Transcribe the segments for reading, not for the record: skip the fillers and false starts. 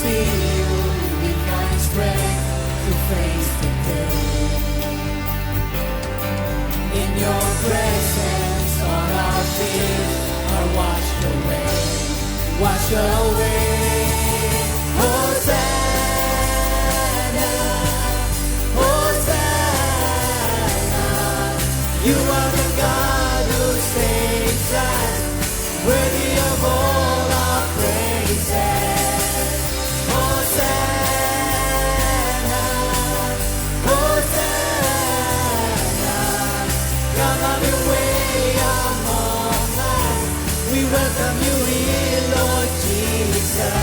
see you, we find strength to face the day. In your presence, all our fears are washed away. Wash away. Hosanna, Hosanna. You are the God who saves us, worthy of all our praises. Hosanna, Hosanna. Come have your way among us. We welcome you here, Lord Jesus.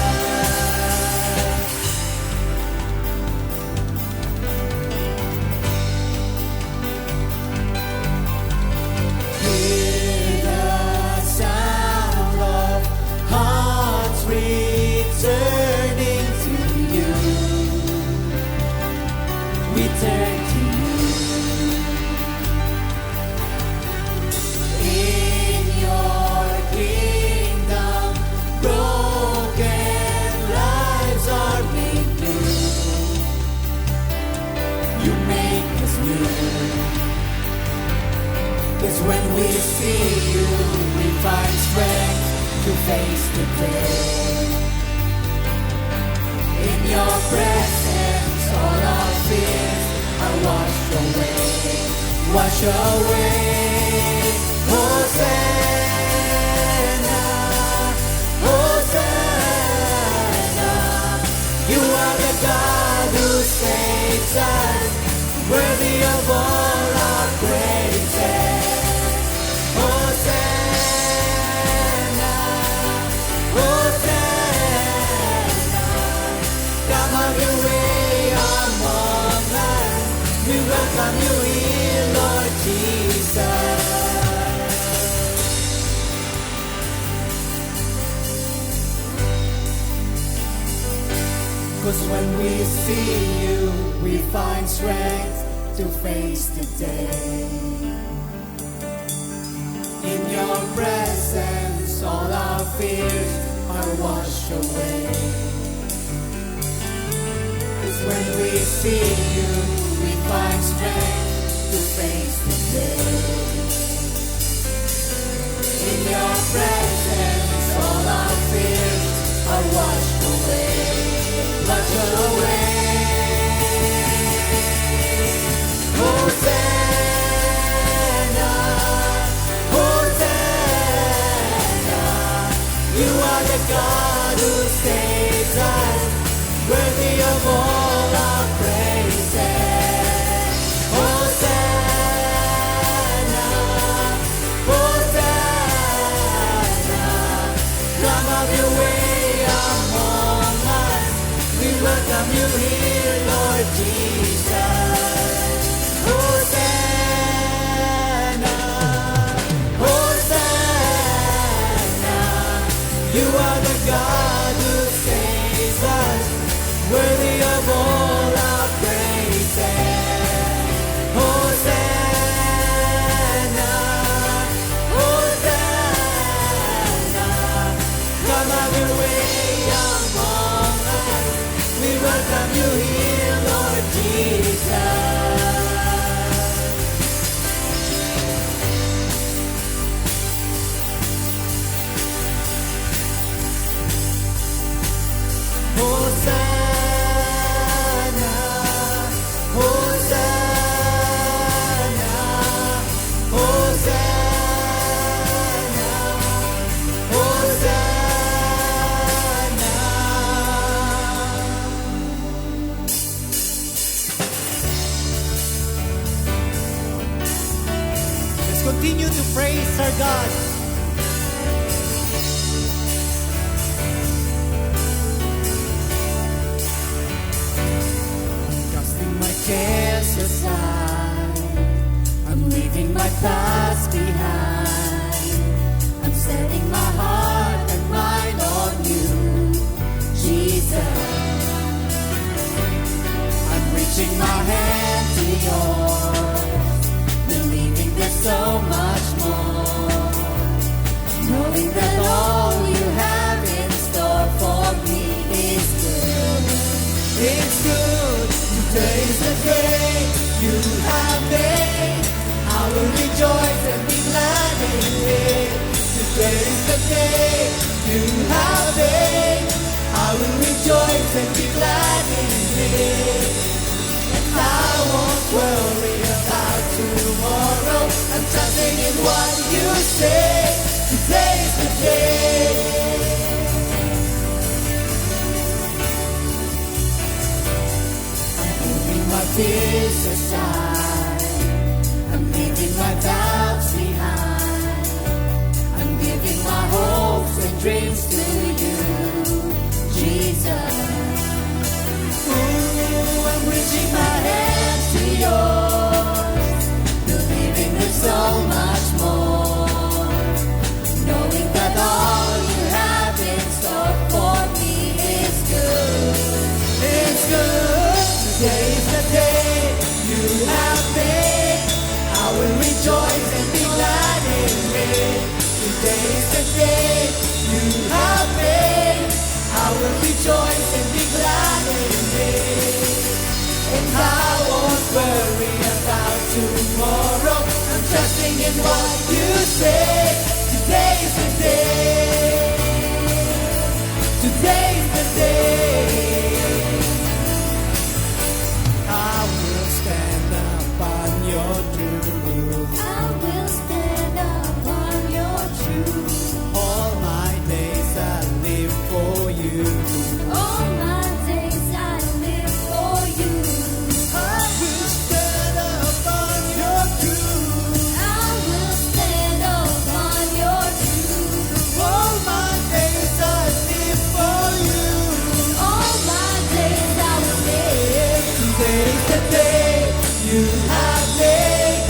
When we see you, we find strength to face the day. In your presence, all our fears are washed away. Wash away. Hosanna, Hosanna. You are the God who saves us, worthy of all our praises. Hosanna, Hosanna. Come have your way among us. We welcome you here, Lord Jesus. 'Cause when we see you, we find strength to face the day. In your presence, all our fears are washed away. 'Cause when we see you, we find strength to face the day. In your presence, all our fears are washed away. Washed away. Hosanna, Hosanna. You are the God who saves us, worthy of all our praises. Hosanna, Hosanna. Come have your way among us. We welcome you here, Lord Jesus. Hosanna, Hosanna. You are the God who saves us, worthy of all our praises. Hosanna, Hosanna. Come have your way among us. We welcome you here, Lord Jesus. Hosanna, Hosanna, Hosanna, Hosanna. what you say. Today's the day. I'm moving my fears aside. I'm leaving my doubts behind. I'm giving my hopes and dreams to you, Jesus. Ooh, I'm reaching my hands to yours, believing there's so much more, knowing that all you have in store for me is good. It's good. Today's the day you have made. I will rejoice and be glad in it. Today's the day you have made. I will rejoice and be glad in it. And I won't worry about tomorrow. I'm trusting in what you say. Today's the day. Today's the day. I will stand upon your truth. I will stand upon your truth. All my days I live for you. All my days I live for you. I will stand upon your truth. I will stand upon your truth. All my days I live for you. All my days I will live. Today's the day you have made.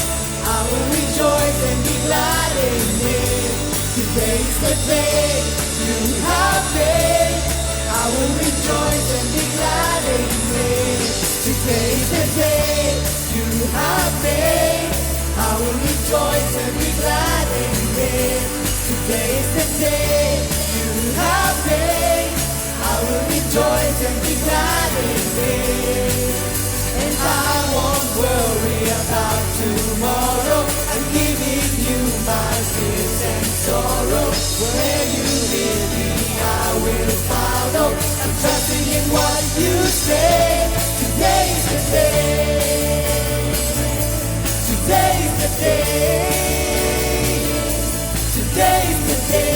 I will rejoice and be glad in it. Today's the day you have made. I will rejoice and be glad in it. Today's the day you have made. I will rejoice and be glad in it. Today's the day you have made. I will rejoice and be glad in it. And I won't worry about tomorrow. I'm giving you my fears and sorrow. Where you lead me, I will follow. I'm trusting in what you say. Today's the day. Today's the day. Today's the day.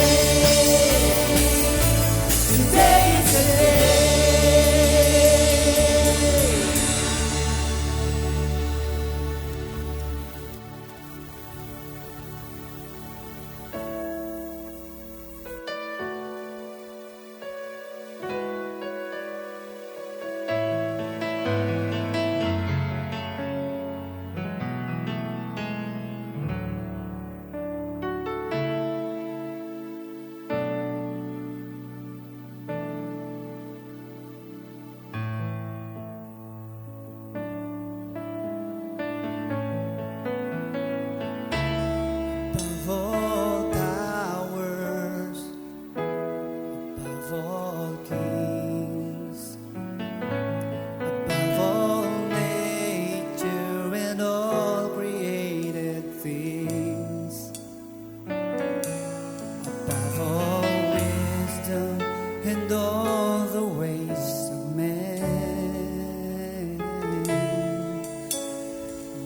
Today's the day. Above all powers, above all kings, above all nature and all created things, above all wisdom and all the ways of man.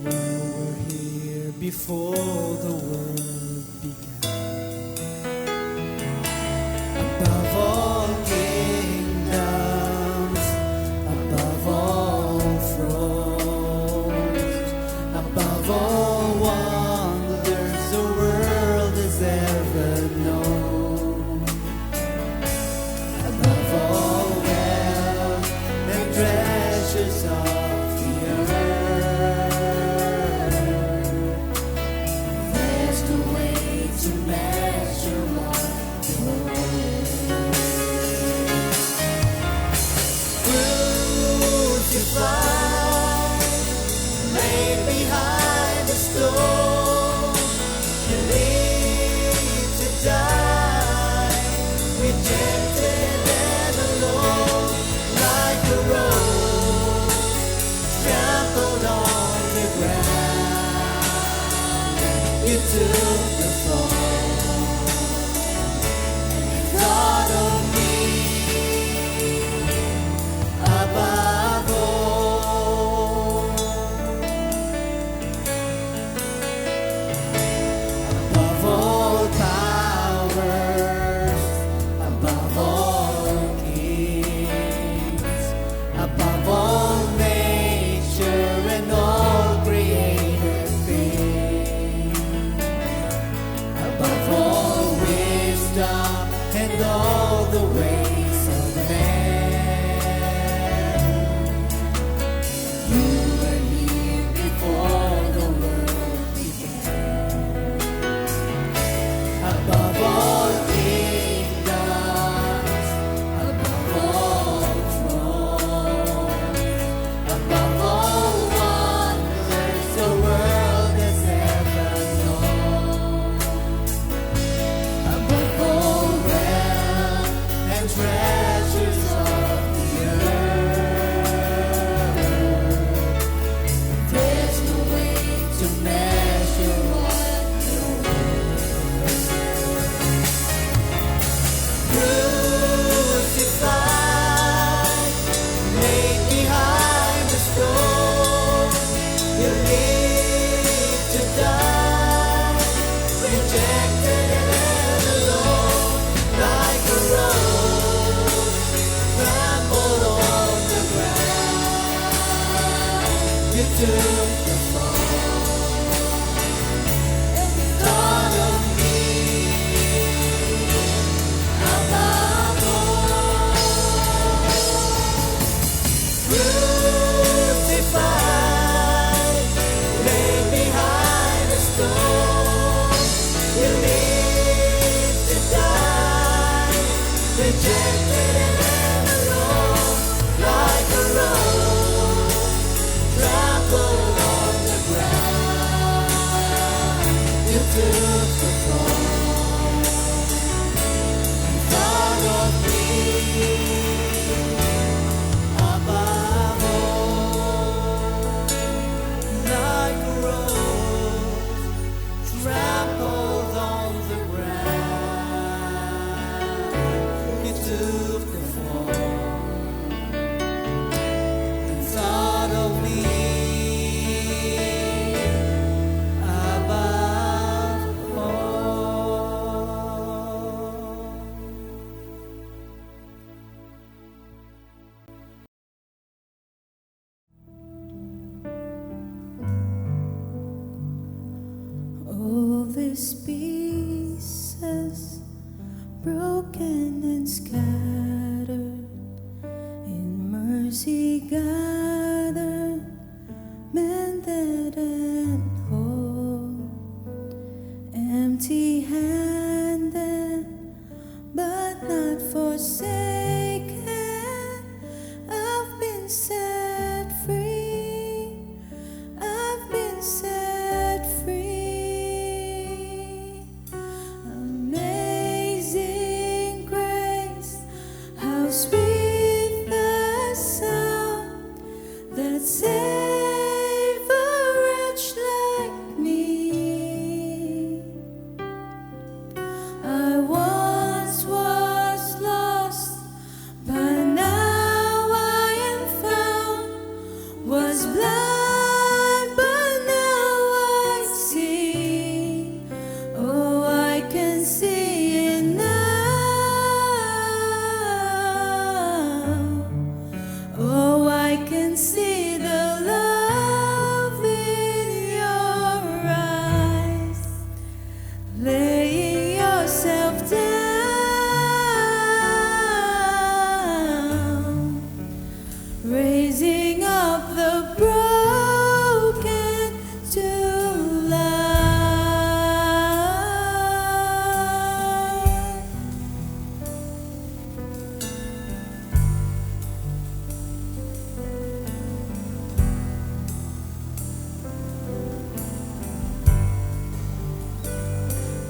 You were here before the world began. Above all kingdoms, above all thrones, above all wonders the world has ever known, above all wealth and treasures of the earth. There's no way to measure what you're crucified, laid behind the stone. You lived to die, rejected and alone, like a rose trampled on the ground. You took the fall, thought of me above all. above all kings, above all nature and all created things, above all wisdom and all the ways of man. You were here before the world began. Above all kingdoms, above all thrones, above all wonders the world has ever known, above all wealth and treasures of the earth, there's no way to measure what you're worth. Crucified, laid behind the stone, you lived to die, rejected and alone, like a rose trampled on the ground. You took the fall and thought of me above all. Crucified, laid behind a stone, you lived to die, rejected and alone, like a rose trampled on the ground. You took the fall and thought of me above all, like a rose trampled on the ground. You took the fall and thought of me above all. All these pieces, broken and scattered, in mercy gathered, mended and whole, empty-handed, but not forsaken. I've been set free. I've been set free. Amazing grace, how sweet the sound that saved a wretch like me. I once was lost, but now I am found. Was blind, but now I see. Oh, I can see it now. Oh, I can see the love in your eyes. Laying yourself down, raising up the broken to life.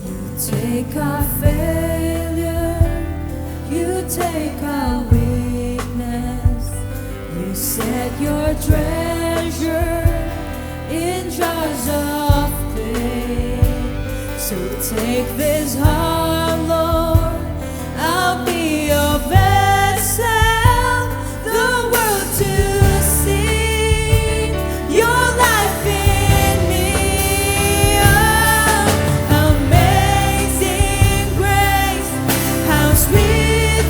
You take our failure, you take our weakness, you set your treasure in jars of clay. So take this heart, Lord, I'll be your vessel, the world to see your life in me. Oh, amazing grace, how sweet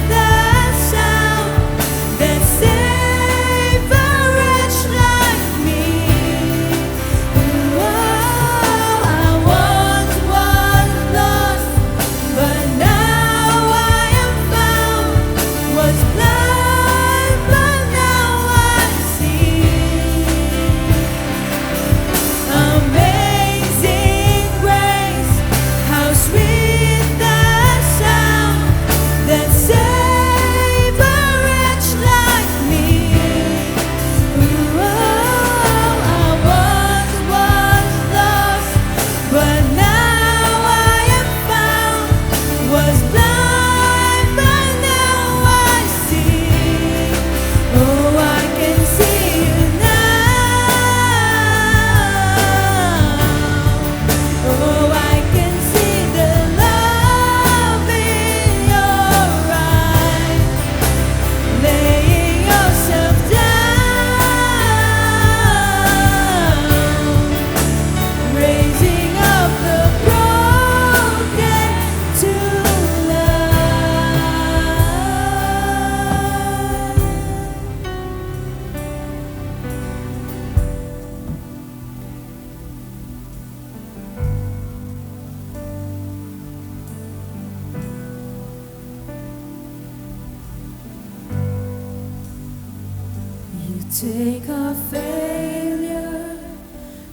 take our failure,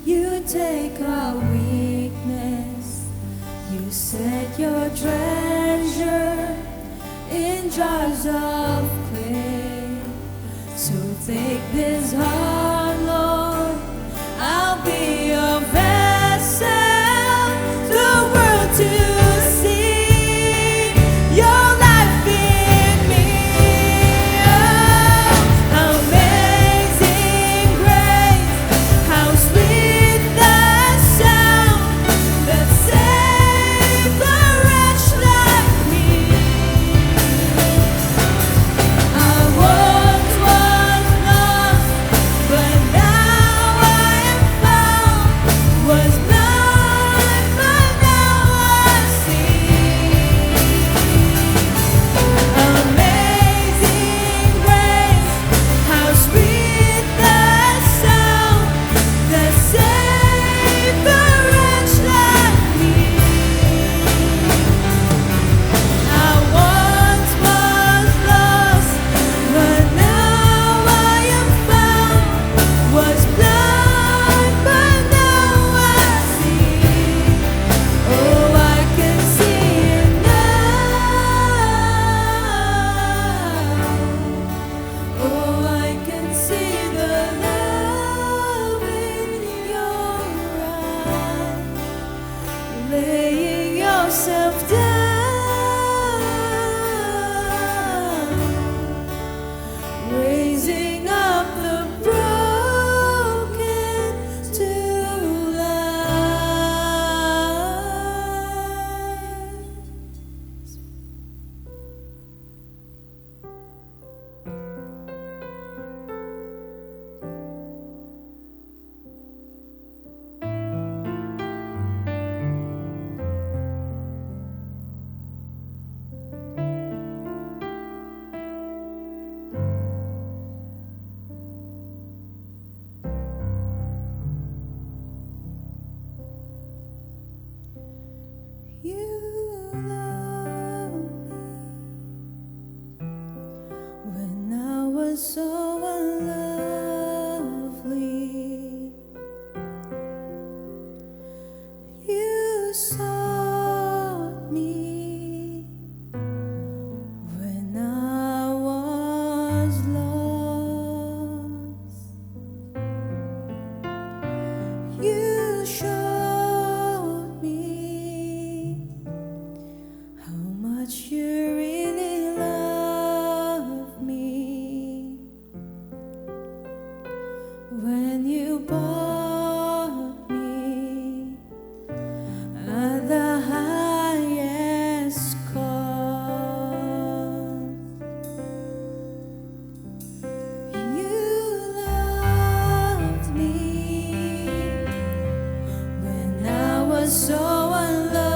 you take our weakness, you set your treasure in jars of clay. So take this heart, Lord, I'll be your vessel, the world to see your life in me. Oh, amazing grace, how sweet the sound that saved a wretch like me. I once was lost, but now I am found. Was blind, but now I see. Amazing grace, how sweet the sound that saved a wretch like me. I once was lost, but now I am found. Was blind, but now I see. Oh, I can see it now. Oh, I can see the love in your eyes, laying yourself down, raising up the broken to life. You love me when I was so unlovely. You sought me when I was lost. You showed me how much you really love me when you bought me at the highest cost. You loved me when I was so unlovely.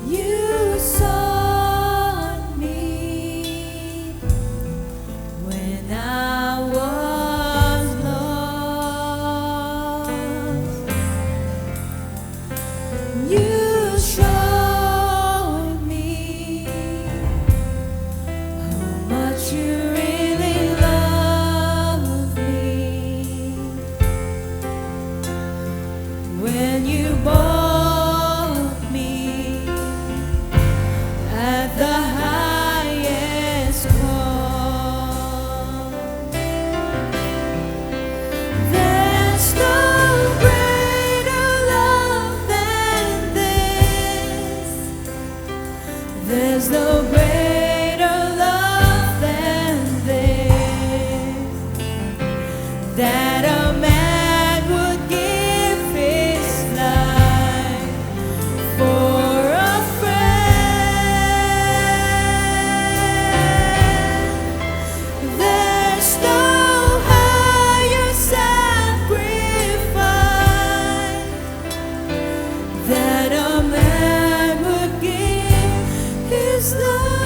You sought me when I was lost. You showed me how much you really love me when you bought me at the highest cost. There's no greater love than this. There's no greater love than this, that a man would give his life for a friend. There's no higher sacrifice that a man would give his life.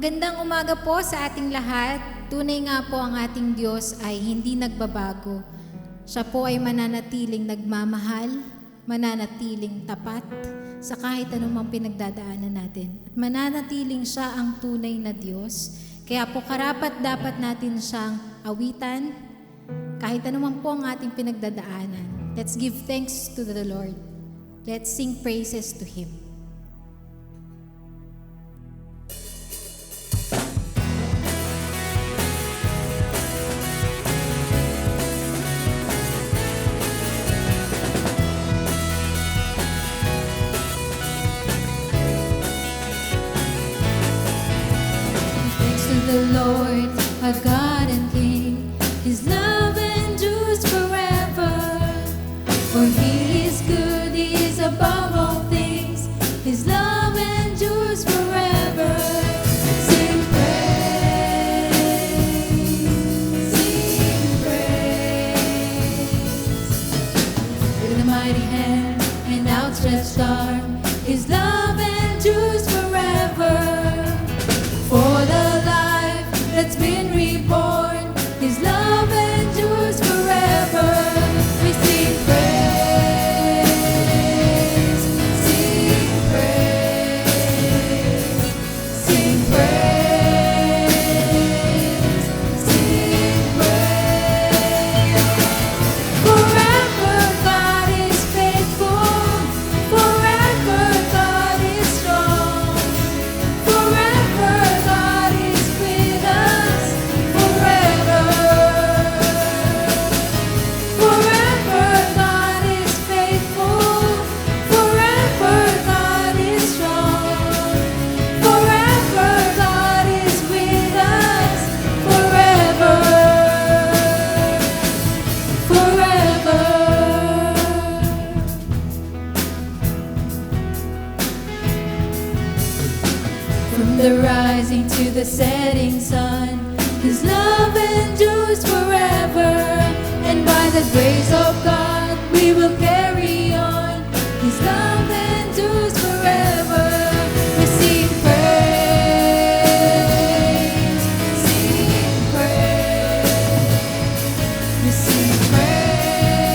Magandang umaga po sa ating lahat. Tunay nga po ang ating Diyos ay hindi nagbabago. Siya po ay mananatiling nagmamahal, mananatiling tapat sa kahit anumang pinagdadaanan natin. At mananatiling siya ang tunay na Diyos. Kaya po karapat dapat natin siyang awitan kahit anumang po ang ating pinagdadaanan. Let's give thanks to the Lord. Let's sing praises to Him. The Lord, our God and King, His love endures forever. For He is good, He is above all things. His love endures forever. Sing praise, sing praise. With a mighty hand and outstretched arm, His love endures forever. For the that's been reborn, His love endures forever. We sing praise, sing praise, sing praise, sing praise. Forever God is faithful, forever God is strong, forever God is with us. Forever God is faithful, forever God is strong, forever God is with us, forever. From the rising to the setting sun, His love endures forever, and by the grace of God we will carry on. His love endures forever. We sing praise, sing praise, we sing praise,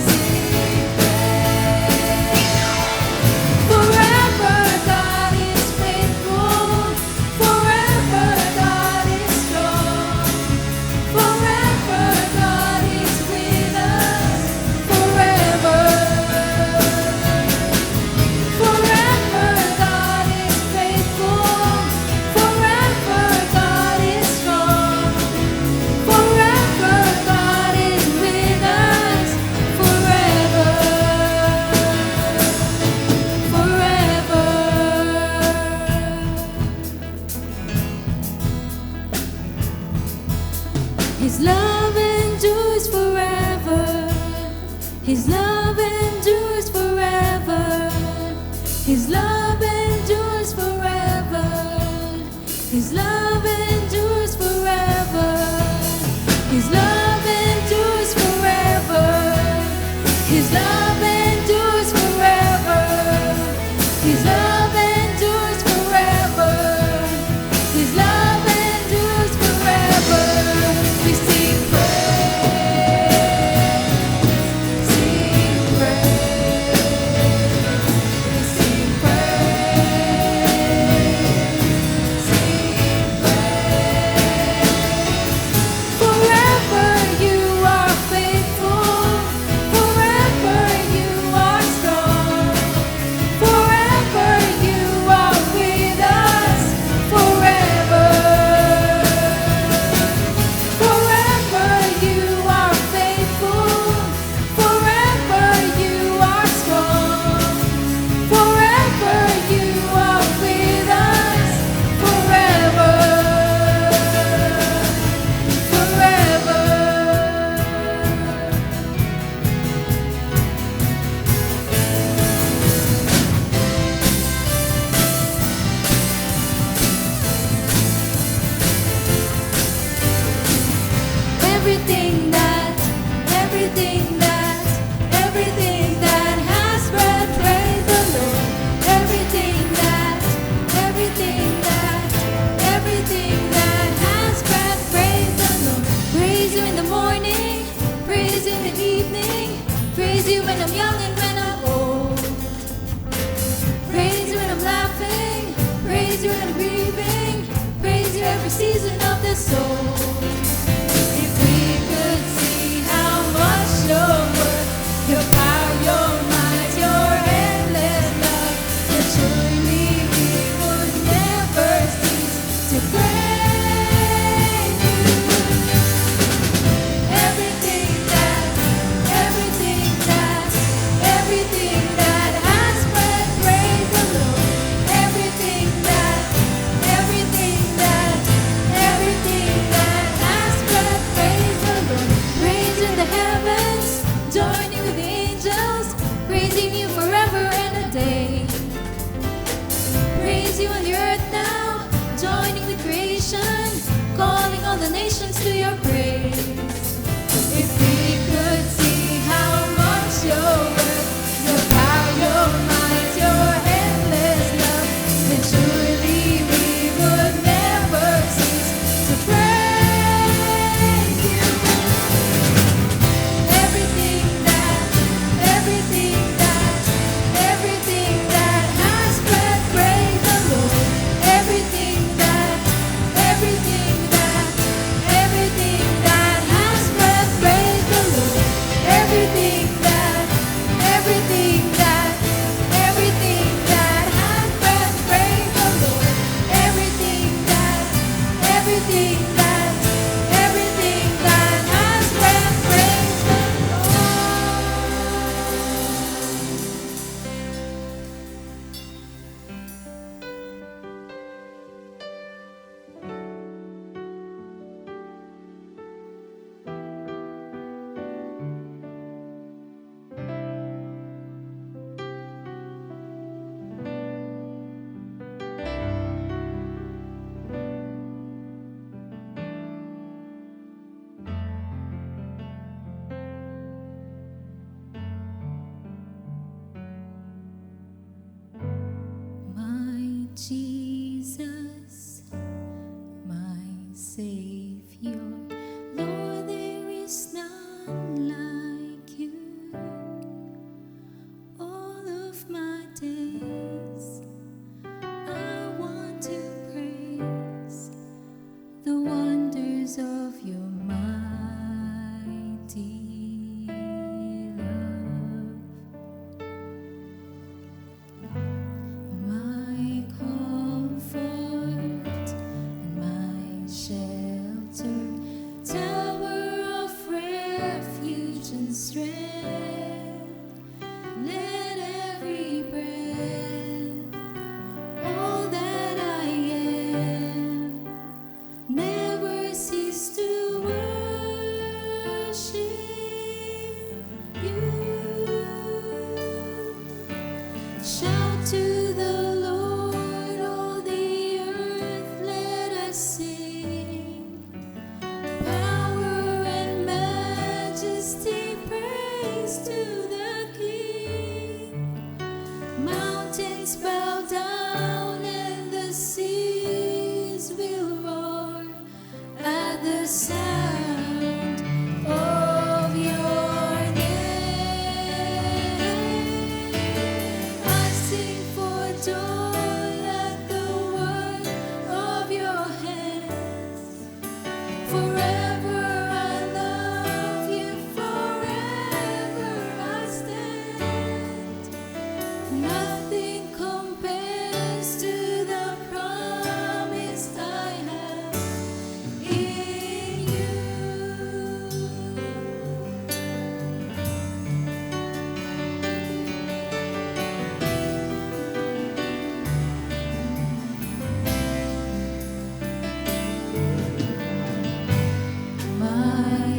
sing praise. Forever God is faithful, forever God is strong, forever God is with us, forever. Forever God is faithful, forever God is strong, forever God is with us, forever. His love endures forever. His love endures forever. His love endures forever. His love endures forever. His love endures forever. His love endures forever. His love endures forever. His love endures forever. We sing praise, sing praise, we sing praise, sing praise. Forever you are faithful, forever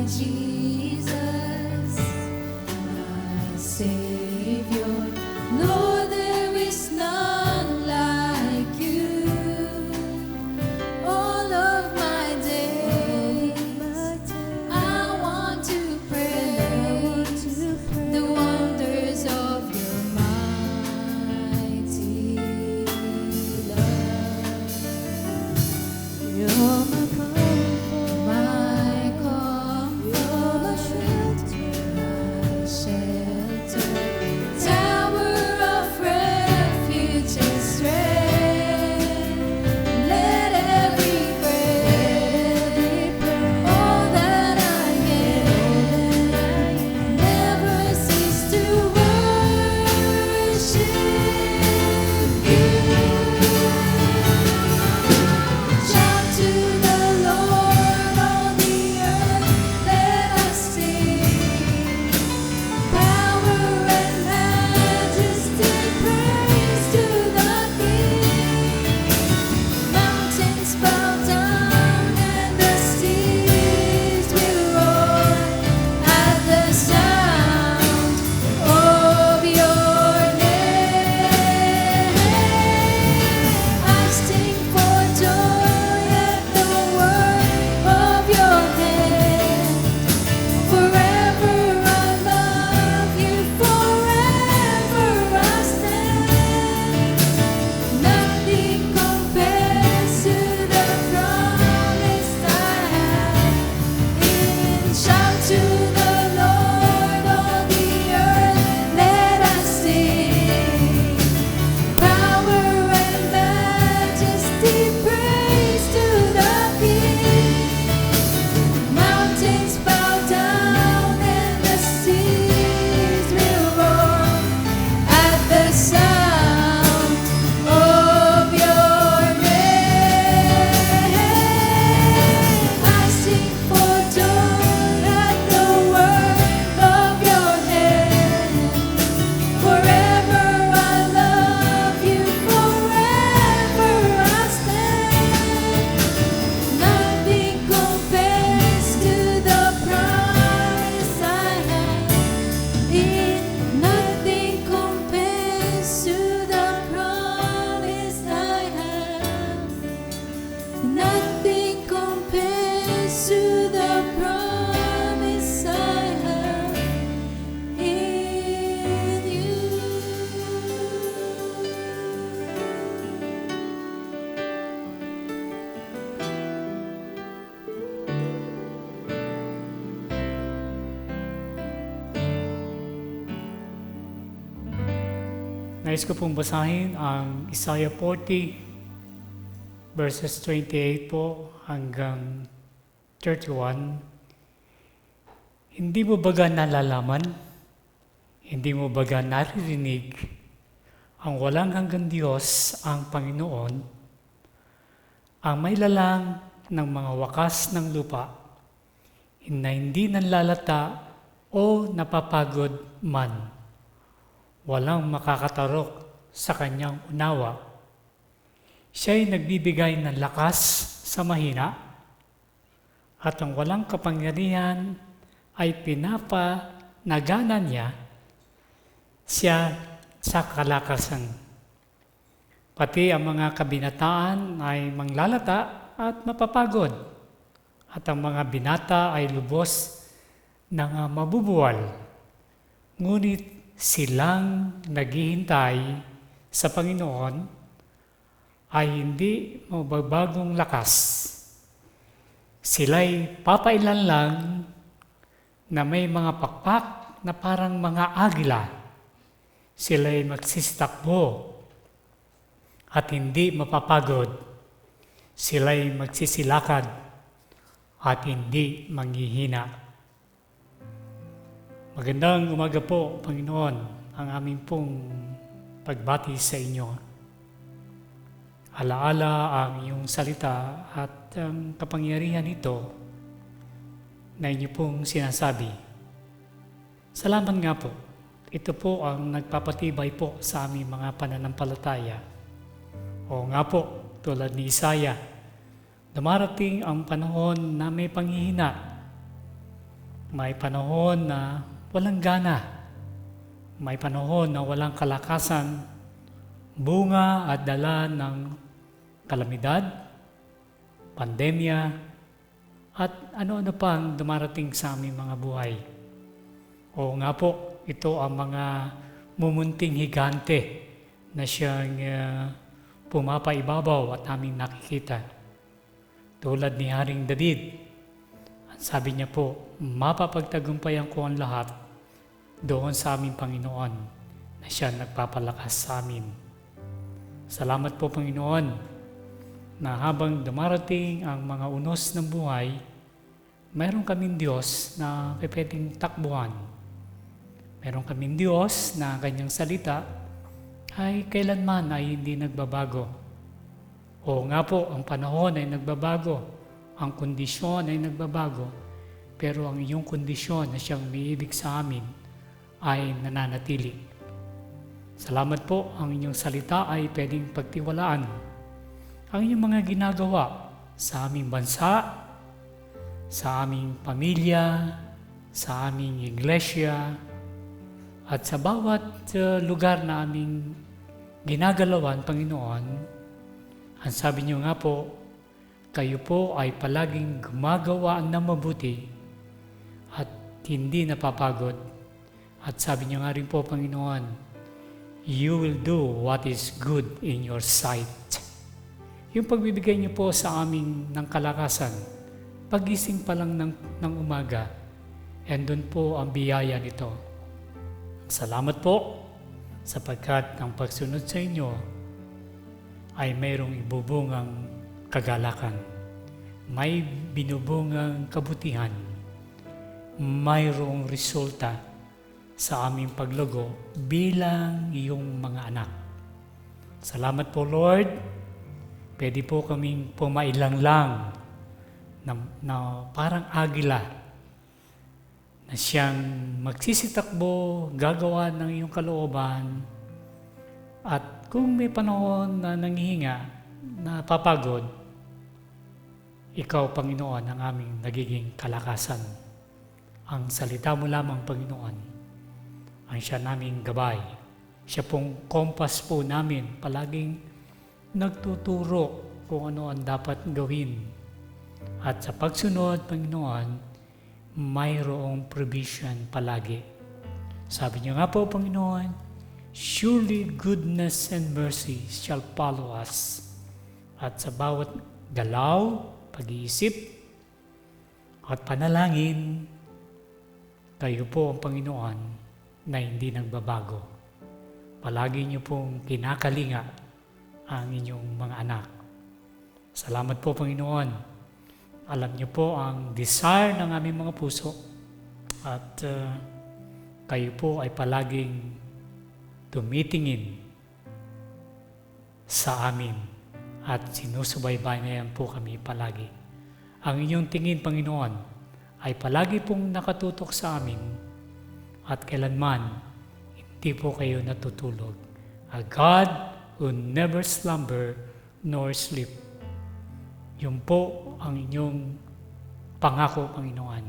Jesus, my Savior. Lord, there is none like you. All of my days, I want to praise the wonders of your mighty love. You're my comfort, my shelter, tower of refuge and strength. Let every breath, all that I am, never cease to worship you. Shout to the Lord, all the earth, let us sing. Power and majesty, praise to the King. Mountains bow down and the seas will roar at the sound of your name. I sing for joy at the work of your hand. Forever I love you, forever I stand. Nothing compares to the promise I have in. Shout to the Lord, all the earth, let us sing. Power and majesty, praise to the King. Mountains bow down and the seas will roar at the sound of your name. I sing for joy at the work of your hand. Forever I love you, forever I stand. Nothing compares to the promise I have in. Nothing compares to the promise I have. Nothing compares to the promise I have in you. Nais ko pong basahin ang Isaiah 40 verses 28 po hanggang 31. Hindi mo baga nalalaman? Hindi mo baga naririnig? Ang walang hanggang Diyos ang Panginoon, ang may lalang ng mga wakas ng lupa, na hindi nanlalata o napapagod man. Walang makakatarok sa kanyang unawa. Siya'y nagbibigay ng lakas sa mahina, at ang walang kapangyarihan ay pinapanagana niya siya sa kalakasan. Pati ang mga kabinataan ay manglalata at mapapagod, at ang mga binata ay lubos ng mabubuwal. Ngunit silang naghihintay sa Panginoon ay hindi mababagong lakas. Sila'y papailan lang na may mga pakpak na parang mga agila. Sila'y magsisitakbo at hindi mapapagod. Sila'y magsisilakad at hindi manghihina. Magandang umaga po, Panginoon, ang aming pong pagbati sa inyo. Alaala ang iyong salita at ang kapangyarihan nito na inyo pong sinasabi. Salamat nga po. Ito po ang nagpapatibay po sa aming mga pananampalataya. O nga po, tulad ni Isaiah, dumarating ang panahon na may panghihina. May panahon na walang gana. May panahon na walang kalakasan, bunga at dala ng kalamidad, pandemya, at ano-ano pang dumarating sa aming mga buhay. Oo nga po, ito ang mga mumunting higante na siyang pumapaibabaw at aming nakikita. Tulad ni Haring David, sabi niya po, mapapagtagumpayan ko ang lahat doon sa aming Panginoon na siya nagpapalakas sa amin. Salamat po Panginoon na habang dumarating ang mga unos ng buhay, mayroon kaming Diyos na pwedeng takbuhan. Mayroon kaming Diyos na kanyang salita ay kailanman ay hindi nagbabago. Oo nga po, ang panahon ay nagbabago, ang kondisyon ay nagbabago, pero ang iyong kondisyon na siyang umiibig sa amin ay nananatili. Salamat po, ang inyong salita ay pwedeng pagtiwalaan. Ang inyong mga ginagawa sa aming bansa, sa aming pamilya, sa aming iglesia, at sa bawat lugar na aming ginagalawan, Panginoon, ang sabi niyo nga po, kayo po ay palaging gumagawa ng mabuti at hindi napapagod. At sabi niyo nga rin po, Panginoon, you will do what is good in your sight. Yung pagbibigay niyo po sa amin ng kalakasan, pagising pa lang ng umaga, and doon po ang biyaya nito. Salamat po sapagkat ang pagsunod sa inyo ay mayroong ibubungang kagalakan. May binubungang kabutihan. Mayroong resulta sa aming paglago bilang iyong mga anak. Salamat po Lord. Pwede po kaming pumailang lang na parang agila na siyang magsisitakbo, gagawa ng iyong kalooban, at kung may panahon na nanghihinga, na papagod, ikaw, Panginoon, ang aming nagiging kalakasan. Ang salita mo lamang, Panginoon, ang siya naming gabay. Siya pong kompas po namin, palaging nagtuturo kung ano ang dapat gawin. At sa pagsunod, Panginoon, mayroong provision palagi. Sabi niyo nga po, Panginoon, surely goodness and mercy shall follow us. At sa bawat galaw, pag-iisip, at panalangin, kayo po ang Panginoon na hindi nagbabago. Palagi niyo pong kinakalinga ang inyong mga anak. Salamat po, Panginoon. Alam niyo po ang desire ng aming mga puso at kayo po ay palaging tumitingin sa amin at sinusubaybayan po kami palagi. Ang inyong tingin, Panginoon, ay palagi pong nakatutok sa amin at kailanman hindi po kayo natutulog. A God who never slumber nor sleep. Yun po ang inyong pangako, Panginoon,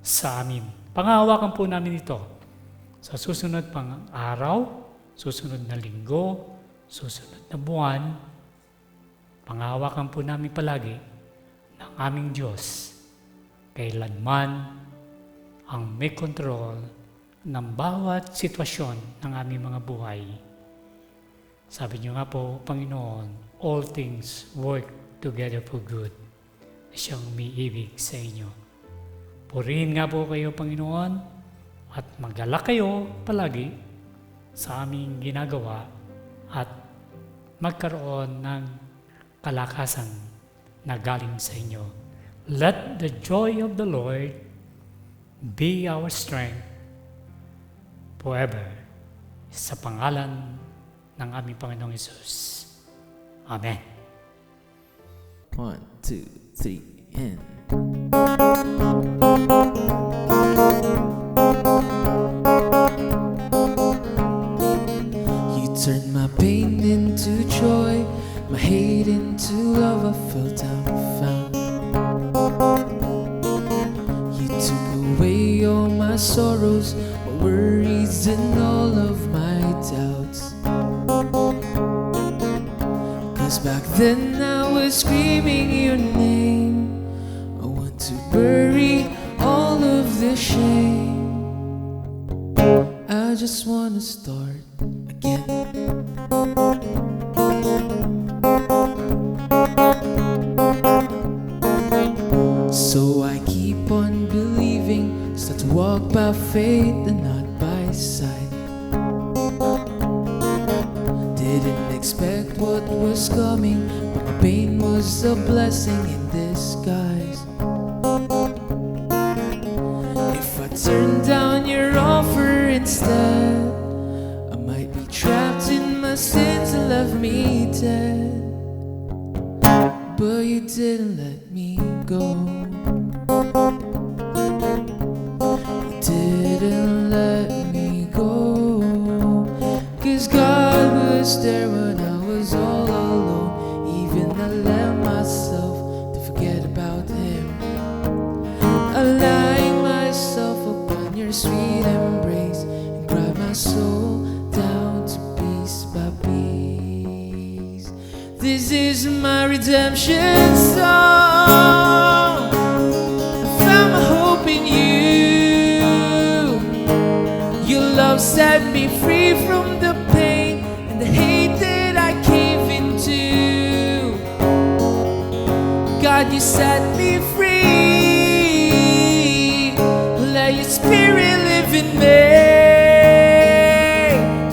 sa amin. Pangahawakan po namin ito sa susunod pang araw, susunod na linggo, susunod na buwan. Pangahawakan po namin palagi ng aming Diyos kailanman ang may kontrol ng bawat sitwasyon ng aming mga buhay. Sabi niyo nga po, Panginoon, all things work together for good. Siyang umiibig sa inyo. Purihin nga po kayo, Panginoon, at maggalak kayo palagi sa aming ginagawa at magkaroon ng kalakasan na galing sa inyo. Let the joy of the Lord be our strength forever. Sa pangalan ng aming Panginoong Hesus. Amen. 1, 2, 3, and you turned my pain into joy, my hate into love. I felt I found. You took away all my sorrows, my worries and all of my doubts. 'Cause back then I was screaming your name. I want to bury all of the shame. I just wanna start again. So I keep on believing, start to walk by faith and not by sight. Didn't expect what was coming, but my pain was a blessing in disguise. If I turn down your offer instead, I might be trapped in my sins and left me dead. But you didn't let me go. You didn't let me go. 'Cause God was there when I was all alone. Even I let myself to forget about Him. Allowing myself upon your sweet embrace and cried my soul down to piece by piece. This is my redemption song. I found my hope in you. Your love set me free from the pain and the hate that I cave into. God, you set me free. Let your spirit live in me.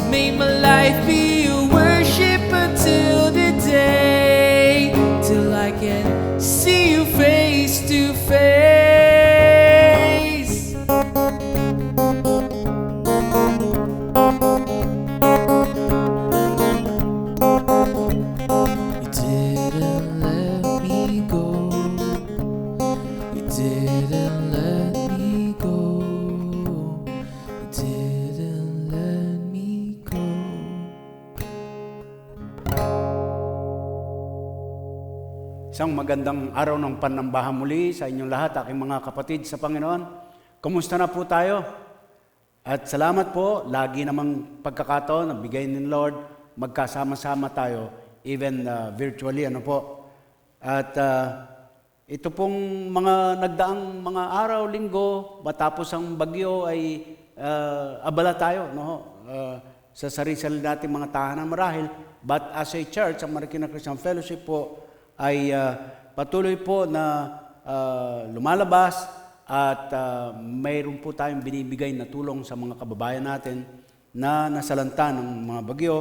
May my life be a worship until the day, till I can see you face to face. You didn't let me go. You didn't let me go. You didn't let me go. Isang magandang araw ng panambahan muli sa inyong lahat, aking mga kapatid sa Panginoon. Kumusta na po tayo? At salamat po, lagi namang pagkakataon na bigay ni Lord, magkasama-sama tayo, even virtually, ano po. At ito pong mga nagdaang mga araw, linggo, matapos ang bagyo ay abala tayo, no? Sa sarili natin mga tahanan marahil. But as a church, ang Marikina Christian Fellowship po, ay patuloy po na lumalabas at mayroon po tayong binibigay na tulong sa mga kababayan natin na nasalanta ng mga bagyo.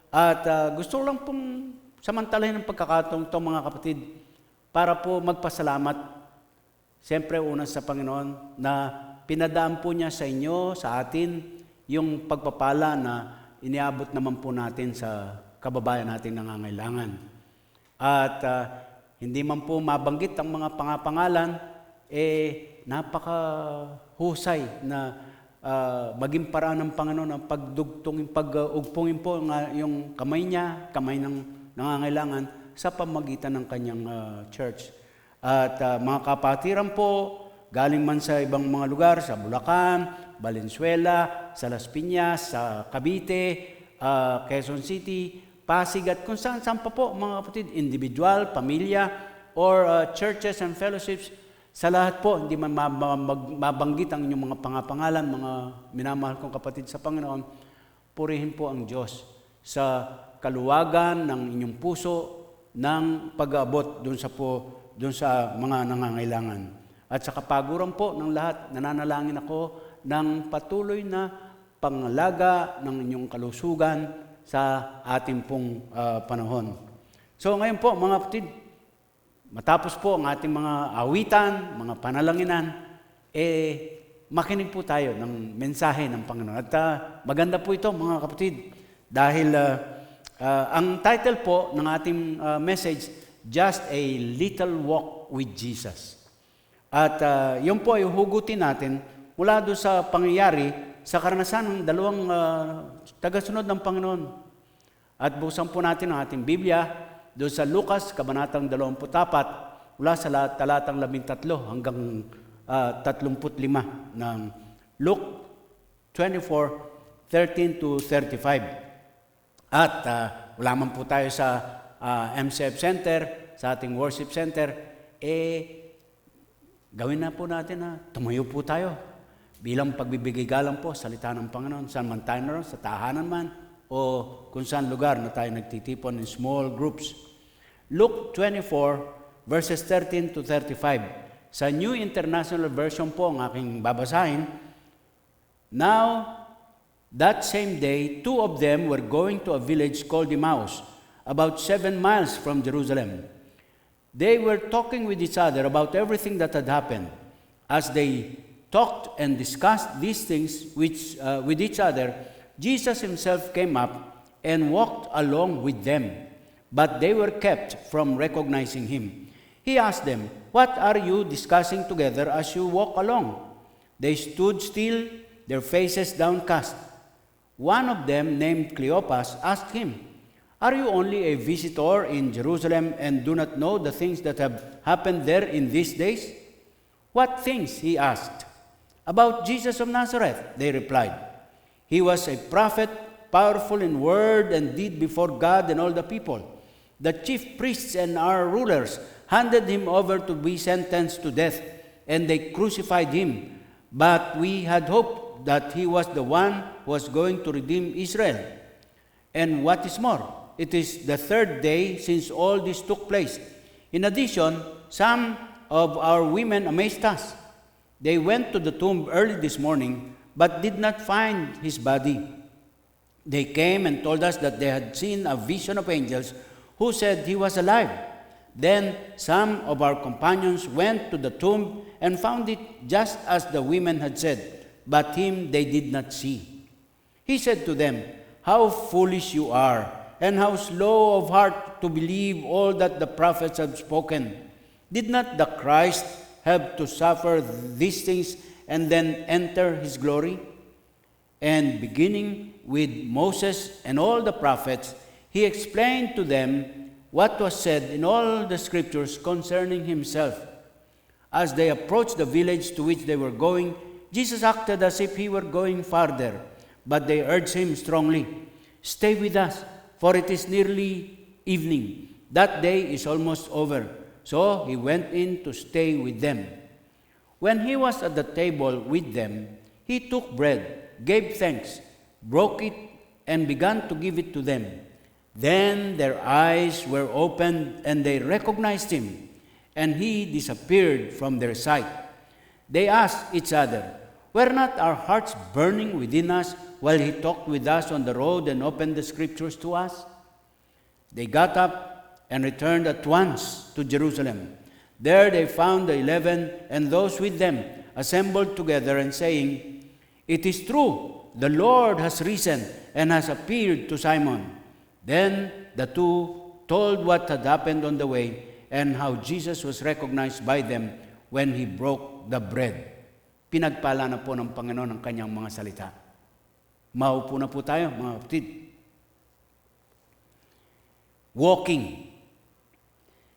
At gusto lang pong samantalahin ng pagkakataon ito, mga kapatid, para po magpasalamat siyempre una sa Panginoon na pinadaan po niya sa inyo, sa atin, yung pagpapala na iniabot naman po natin sa kababayan natin nangangailangan. At hindi man po mabanggit ang mga pangapangalan, napakahusay na maging paraan ng Panginoon ang pag-ugpungin po yung kamay niya, kamay ng nangangailangan sa pamagitan ng kanyang church. At mga kapatiran po, galing man sa ibang mga lugar, sa Bulacan, Valenzuela, sa Las Piñas, sa Cavite, Quezon City, Pasig at kung saan pa po, mga kapatid, individual, pamilya, or churches and fellowships, sa lahat po, hindi man mabanggit ang inyong mga pangapangalan, mga minamahal kong kapatid sa Panginoon, purihin po ang Diyos sa kaluwagan ng inyong puso ng pag-aabot doon sa mga nangangailangan. At sa kapaguran po ng lahat, nananalangin ako ng patuloy na pangalaga ng inyong kalusugan sa ating pong panahon. So ngayon po, mga kapatid, matapos po ang ating mga awitan, mga panalanginan, makinig po tayo ng mensahe ng Panginoon. At maganda po ito, mga kapatid, dahil ang title po ng ating message, Just a Little Walk with Jesus. At yun po ay hugutin natin mula doon sa pangyayari sa karanasan ng dalawang tagasunod ng Panginoon. At buksan po natin ang ating Biblia doon sa Lucas, Kabanatang 24, mula sa talatang 13 hanggang 35 ng Luke 24:13 to 35. At wala man po tayo sa MCF Center, sa ating worship center, gawin na po natin na tumayo po tayo bilang pagbibigay galang po, salita ng Panginoon, saan man tayo naroon, sa tahanan man, o kung saan lugar na tayo nagtitipon in small groups. Luke 24, verses 13 to 35. Sa New International Version po ang aking babasahin. Now, that same day, 2 of them were going to a village called Emmaus, about 7 miles from Jerusalem. They were talking with each other about everything that had happened. As they talked and discussed these things with each other, Jesus himself came up and walked along with them, but they were kept from recognizing him. He asked them, "What are you discussing together as you walk along?" They stood still, their faces downcast. One of them, named Cleopas, asked him, "Are you only a visitor in Jerusalem and do not know the things that have happened there in these days?" "What things?" he asked. "About Jesus of Nazareth," they replied. "He was a prophet, powerful in word and deed before God and all the people. The chief priests and our rulers handed him over to be sentenced to death, and they crucified him. But we had hoped that he was the one who was going to redeem Israel. And what is more, it is the 3rd day since all this took place. In addition, some of our women amazed us. They went to the tomb early this morning, but did not find his body. They came and told us that they had seen a vision of angels who said he was alive. Then some of our companions went to the tomb and found it just as the women had said, but him they did not see." He said to them, "How foolish you are, and how slow of heart to believe all that the prophets have spoken. Did not the Christ have to suffer these things and then enter his glory?" And beginning with Moses and all the prophets, he explained to them what was said in all the scriptures concerning himself. As they approached the village to which they were going, Jesus acted as if he were going farther, but they urged him strongly, "Stay with us, for it is nearly evening. That day is almost over." So he went in to stay with them. When he was at the table with them, he took bread, gave thanks, broke it, and began to give it to them. Then their eyes were opened, and they recognized him, and he disappeared from their sight. They asked each other, "Were not our hearts burning within us while he talked with us on the road and opened the scriptures to us?" They got up and returned at once to Jerusalem. There they found the 11 and those with them assembled together and saying, "It is true, the Lord has risen and has appeared to Simon." Then the two told what had happened on the way and how Jesus was recognized by them when he broke the bread. Pinagpala na po ng Panginoon ang kanyang mga salita. Maupo na po tayo, mga kapatid. Walking.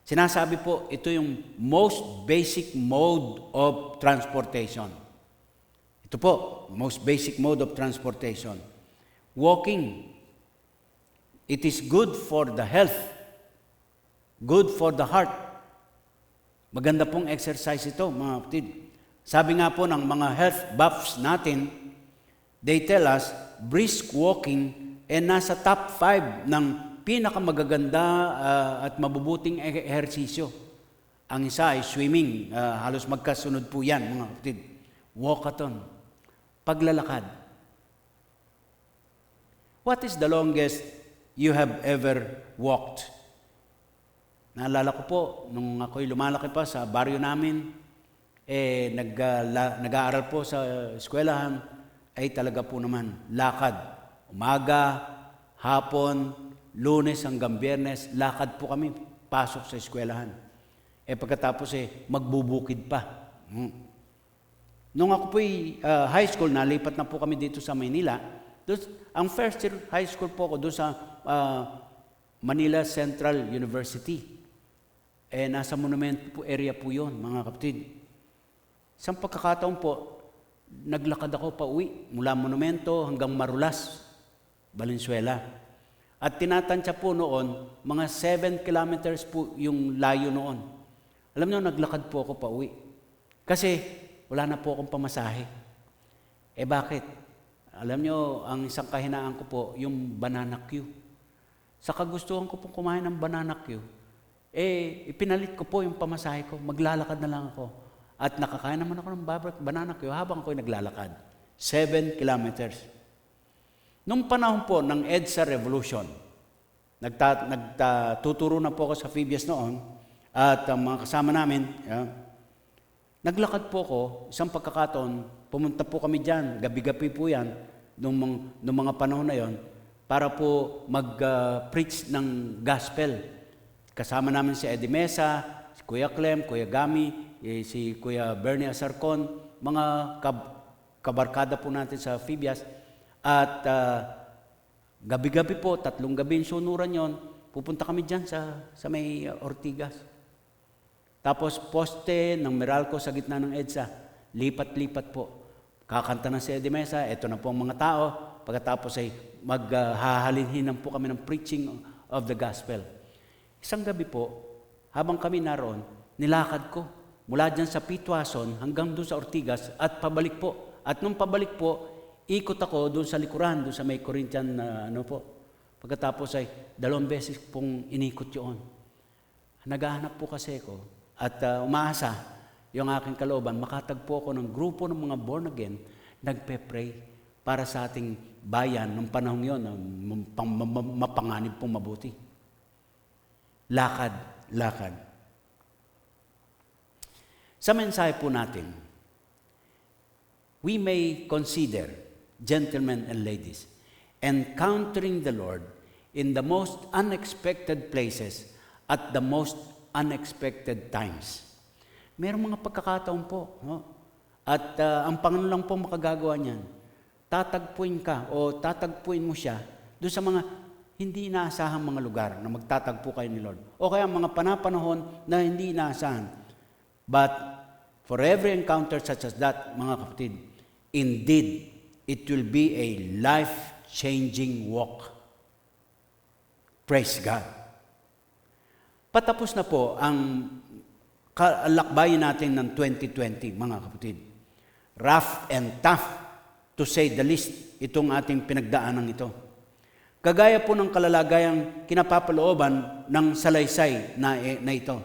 Sinasabi po, ito yung most basic mode of transportation. Ito po, most basic mode of transportation. Walking. It is good for the health, good for the heart. Maganda pong exercise ito, mga kapatid. Sabi nga po ng mga health buffs natin, they tell us, brisk walking nasa top 5 ng pinakamagaganda at mabubuting ehersisyo. Ang isa ay swimming, halos magkasunod po yan, mga kapatid. Walkathon, paglalakad. What is the longest you have ever walked? Naalala ko po, nung ako'y lumalaki pa sa baryo namin, nag-aaral po sa eskwelahan, ay talaga po naman, lakad. Umaga, hapon, Lunes hanggang Biyernes, lakad po kami, pasok sa eskwelahan. Pagkatapos magbubukid pa. Nung ako po'y high school, nalipat na po kami dito sa Maynila. Ang first year high school po ako doon sa Manila Central University. Nasa Monumento po area po yun, mga kapatid. Isang pagkakataon po, naglakad ako pa uwi mula Monumento hanggang Marulas, Valenzuela. At tinatansya po noon, mga 7 kilometers po yung layo noon. Alam niyo, naglakad po ako pa uwi. Kasi wala na po akong pamasahe. Bakit? Alam niyo, ang isang kahinaan ko po, yung banana Q. Sa kagustuhan ko pong kumain ng banana Q, ipinalit ko po yung pamasahe ko. Maglalakad na lang ako. At nakakain naman ako ng banana Q habang ako'y naglalakad. 7 kilometers. Nung panahon po ng EDSA Revolution, nagtuturo na po ako sa Phoebus noon, at ang mga kasama namin, naglakad po ako, isang pagkakataon, pumunta po kami dyan, gabi-gabi po yan, nung mga panahon na yon, para po mag-preach ng gospel. Kasama namin si Eddie Mesa, si Kuya Clem, Kuya Gami, si Kuya Bernie Asarcon, mga kabarkada po natin sa Phoebus. At gabi-gabi po, 3 gabi yung sunuran yon, pupunta kami dyan sa may Ortigas. Tapos poste ng Meralco sa gitna ng EDSA, lipat-lipat po. Kakanta na si Eddie Mesa, eto na po ang mga tao. Pagkatapos ay maghahalinhinan po kami ng preaching of the gospel. Isang gabi po, habang kami naroon, nilakad ko mula dyan sa Pitwason hanggang doon sa Ortigas at pabalik po. At nung pabalik po, ikot ako doon sa likuran, doon sa may Corinthian po. Pagkatapos ay 2 beses pong inikot yun. Naghahanap po kasi ako at umaasa yung aking kalooban, makatagpo ako ng grupo ng mga born again, nagpe-pray para sa ating bayan ng panahong yun, mapanganib pong mabuti. Lakad. Sa mensahe po natin, we may consider, gentlemen and ladies, encountering the Lord in the most unexpected places at the most unexpected times. Merong mga pagkakataon po. No? At ang Panginoon lang po makagagawa niyan. Tatagpuin ka o tatagpuin mo siya doon sa mga hindi inaasahang mga lugar na magtatagpo kayo ni Lord. O kaya mga panapanahon na hindi inaasahan. But for every encounter such as that, mga kapatid, indeed, it will be a life-changing walk. Praise God. Patapos na po ang lakbayin natin ng 2020, mga kapatid. Rough and tough, to say the least, itong ating pinagdaanan ito. Kagaya po ng kalalagayang kinapapalooban ng salaysay na ito.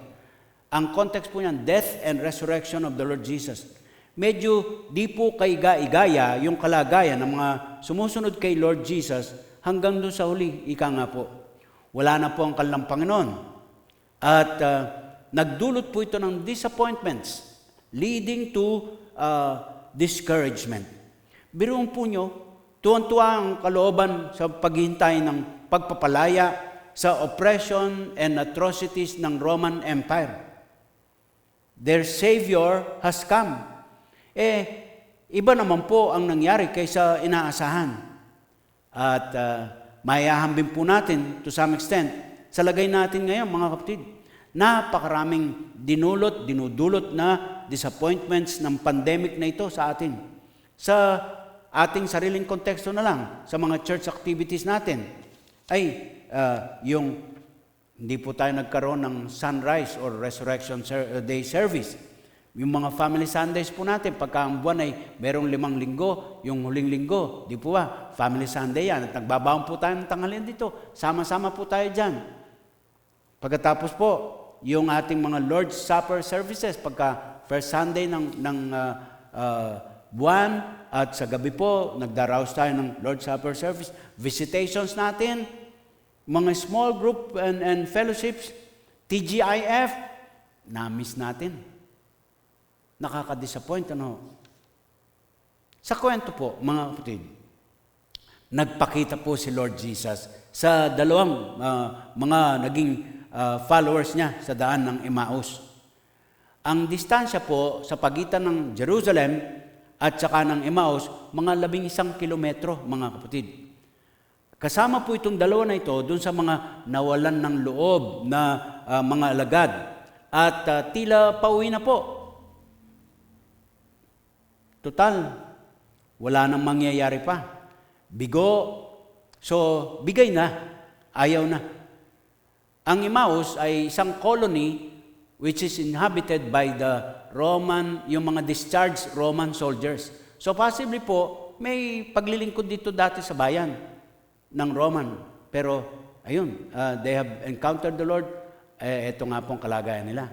Ang context po niyan, death and resurrection of the Lord Jesus. Medyo di po kaiga-igaya yung kalagayan ng mga sumusunod kay Lord Jesus hanggang doon sa huli, ika nga po. Wala na po ang kanilang Panginoon. At nagdulot po ito ng disappointments, leading to discouragement. Biruin po nyo, tuwan-tuwa ang kalooban sa paghihintay ng pagpapalaya sa oppression and atrocities ng Roman Empire. Their Savior has come. Iba naman po ang nangyari kaysa inaasahan. At mayahambing po natin, to some extent, sa lagay natin ngayon, mga kapatid, napakaraming dinudulot na disappointments ng pandemic na ito sa atin. Sa ating sariling konteksto na lang, sa mga church activities natin, ay yung hindi po tayo nagkaroon ng sunrise or resurrection day service. Yung mga family Sundays po natin, pagka ang buwan ay merong 5 linggo, yung huling linggo, di po ba? Family Sunday yan. At nagbabaon po tayo ng tanghalian dito. Sama-sama po tayo dyan. Pagkatapos po, yung ating mga Lord's Supper services, pagka first Sunday ng buwan, at sa gabi po, nagdaraos tayo ng Lord's Supper service. Visitations natin, mga small group and fellowships, TGIF, na-miss natin. Nakaka-disappoint, ano? Sa kwento po, mga kapatid, nagpakita po si Lord Jesus sa dalawang mga naging followers niya sa daan ng Emmaus. Ang distansya po sa pagitan ng Jerusalem at saka ng Emmaus, mga 11 kilometro, mga kapatid. Kasama po itong dalawa na ito dun sa mga nawalan ng loob na mga alagad. At tila pauwi na po. Total, wala nang mangyayari pa. Bigo. So, bigay na. Ayaw na. Ang Emmaus ay isang colony which is inhabited by the yung mga discharged Roman soldiers. So, possibly po, may paglilingkod dito dati sa bayan ng Roman. Pero, ayun, they have encountered the Lord. Ito nga pong kalagayan nila.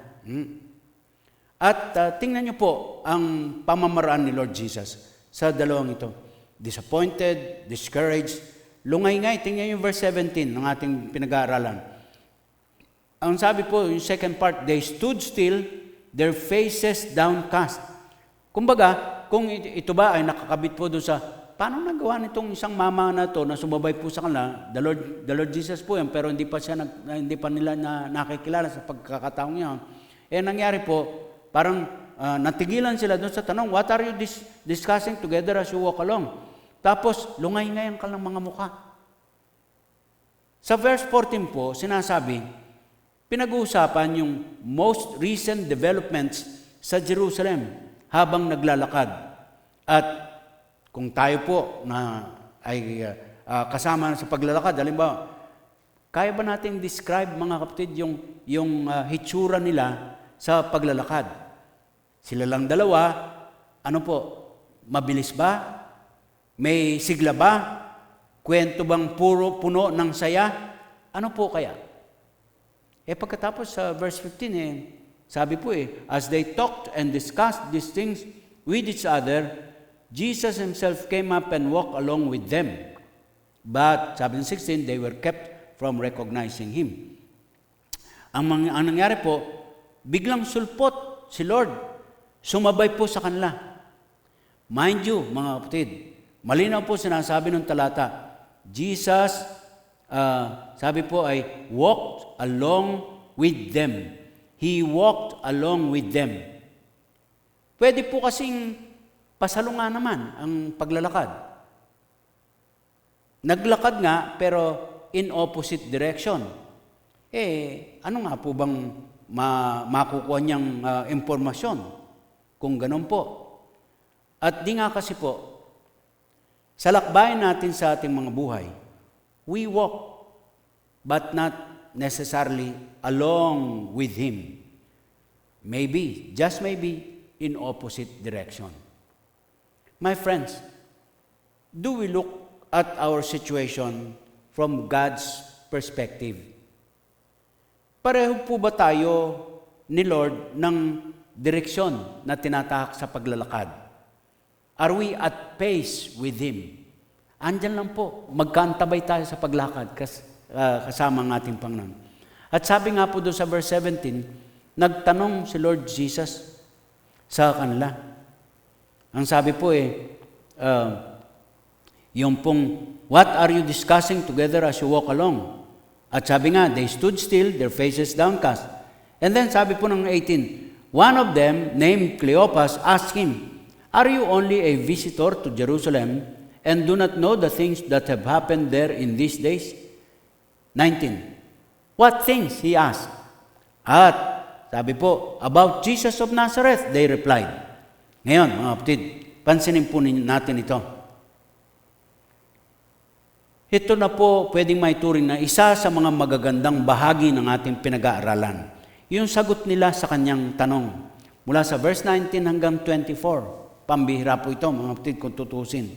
At tingnan niyo po ang pamamaraan ni Lord Jesus sa dalawang ito. Disappointed, discouraged, lungay-ngay. Tingnan yung verse 17 ng ating pinag-aaralan. Ang sabi po, yung second part, they stood still, their faces downcast. Kumbaga, kung ito ba ay nakakabit po doon sa, paano nagawa nitong isang mama na to na sumabay po sa kanila, the Lord Jesus po yan, pero hindi pa nila nakikilala sa pagkakataong yan. Nangyari po, parang natigilan sila doon sa tanong, what are you discussing together as you walk along? Tapos, lungay-ngayan ka ng mga mukha. Sa verse 14 po, sinasabi, pinag-uusapan yung most recent developments sa Jerusalem habang naglalakad. At kung tayo po na ay kasama sa paglalakad, halimbawa, kaya ba natin describe, mga kapatid, yung hitsura nila sa paglalakad? Sila lang dalawa, ano po, mabilis ba? May sigla ba? Kwento bang puno ng saya? Ano po kaya? Pagkatapos sa verse 15, sabi po as they talked and discussed these things with each other, Jesus himself came up and walked along with them. But, sabi ng 16, they were kept from recognizing him. Ang nangyari po, biglang sulpot si Lord. Sumabay po sa kanila. Mind you, mga kapatid, malinaw po sinasabi ng talata, Jesus, sabi po ay walked along with them. He walked along with them. Pwede po kasing pasalunga naman ang paglalakad. Naglakad nga pero in opposite direction. Ano nga po bang makukuha niyang impormasyon kung ganun po? At di nga kasi po, sa lakbayin natin sa ating mga buhay, we walk but not necessarily along with Him. Maybe, just maybe, in opposite direction. My friends, do we look at our situation from God's perspective? Pareho po ba tayo ni Lord ng direksyon na tinatahak sa paglalakad? Are we at pace with Him? Andyan lang po, magkaantabay tayo sa paglakad kasama ang ating Panginoon. At sabi nga po doon sa verse 17, nagtanong si Lord Jesus sa kanila. Ang sabi po yung pong, what are you discussing together as you walk along? At sabi nga, they stood still, their faces downcast. And then sabi po ng 18, one of them, named Cleopas, asked him, are you only a visitor to Jerusalem and do not know the things that have happened there in these days? 19. What things? He asked. At sabi po, about Jesus of Nazareth, they replied. Ngayon, mga kapatid, pansinin po natin ito. Ito na po pwedeng maituring na isa sa mga magagandang bahagi ng ating pinag-aaralan. Yung sagot nila sa kanyang tanong. Mula sa verse 19 hanggang 24. Pambihira po ito, mga kapatid, kung tutusin.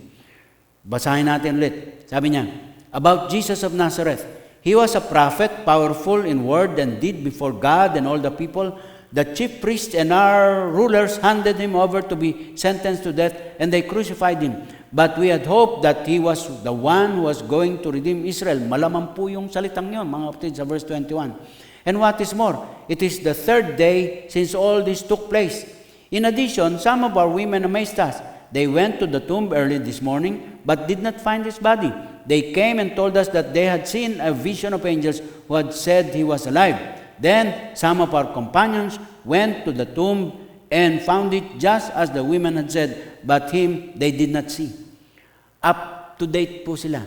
Basahin natin ulit. Sabi niya, about Jesus of Nazareth, He was a prophet, powerful in word and deed before God and all the people. The chief priests and our rulers handed him over to be sentenced to death, and they crucified him. But we had hoped that he was the one who was going to redeem Israel. Malaman po yung salitang yun, mga kapatid, sa verse 21. And what is more, it is the third day since all this took place. In addition, some of our women amazed us. They went to the tomb early this morning, but did not find his body. They came and told us that they had seen a vision of angels who had said he was alive. Then some of our companions went to the tomb and found it just as the women had said, but him they did not see. Up to date po sila.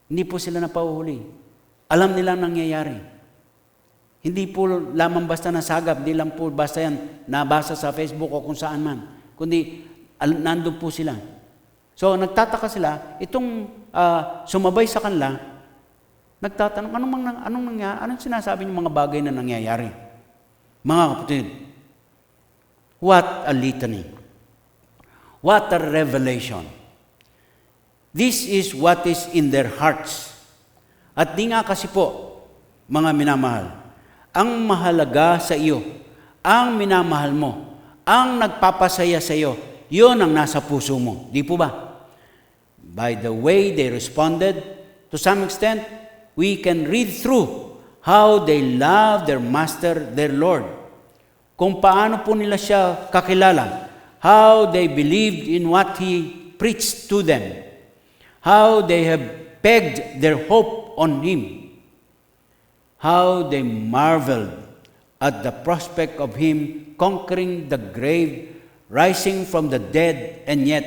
Hindi po sila napauhuli. Alam nila ang nangyayari. Hindi po lamang basta nasagap, hindi lang po basta yan nabasa sa Facebook o kung saan man. kundi nandun po sila. So nagtataka sila, itong sumabay sa kanila, nagtatanong, anong sinasabi ng mga bagay na nangyayari? Mga kapatid, what a litany. What a revelation. This is what is in their hearts. At di nga kasi po, mga minamahal, ang mahalaga sa iyo, ang minamahal mo, ang nagpapasaya sa iyo, yun ang nasa puso mo. Di po ba? By the way they responded, to some extent, we can read through how they love their master, their Lord. Kung paano po nila siya kakilala, how they believed in what He preached to them, how they have pegged their hope on Him, how they marveled at the prospect of Him conquering the grave, rising from the dead, and yet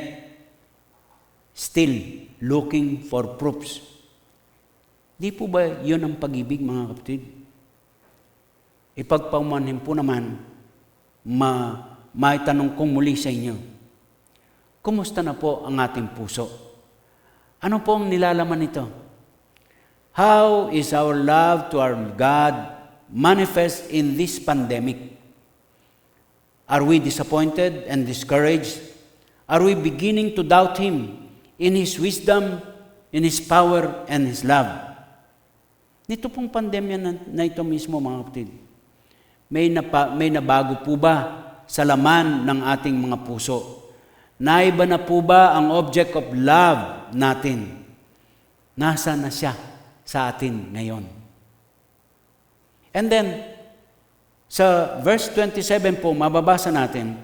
still looking for proofs. Di po ba yun ang pag-ibig, mga kapatid? Ipagpaumanhin po naman, maitanong kong muli sa inyo, kumusta na po ang ating puso? Ano po ang nilalaman nito? How is our love to our God manifest in this pandemic? Are we disappointed and discouraged? Are we beginning to doubt Him in His wisdom, in His power, and His love? Nito pong pandemya na ito mismo, mga kapatid, may nabago po ba sa laman ng ating mga puso? Naiba na po ba ang object of love natin? Nasa na siya sa atin ngayon? And then, sa verse 27 po, mababasa natin,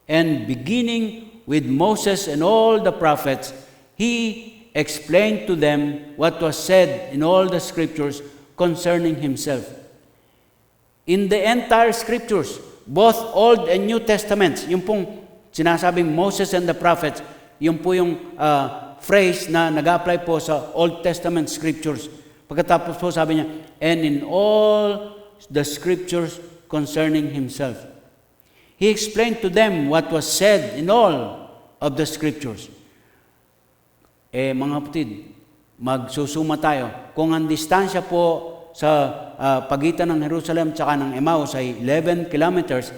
and beginning with Moses and all the prophets, he explained to them what was said in all the scriptures concerning himself. In the entire scriptures, both Old and New Testaments, yung pong sinasabing Moses and the prophets, yung po yung phrase na nag-apply po sa Old Testament scriptures. Pagkatapos po sabi niya, and in all the scriptures concerning himself. He explained to them what was said in all of the scriptures. Mga kapatid, magsusuma tayo. Kung ang distansya po sa pagitan ng Jerusalem tsaka ng Emmaus ay 11 kilometers,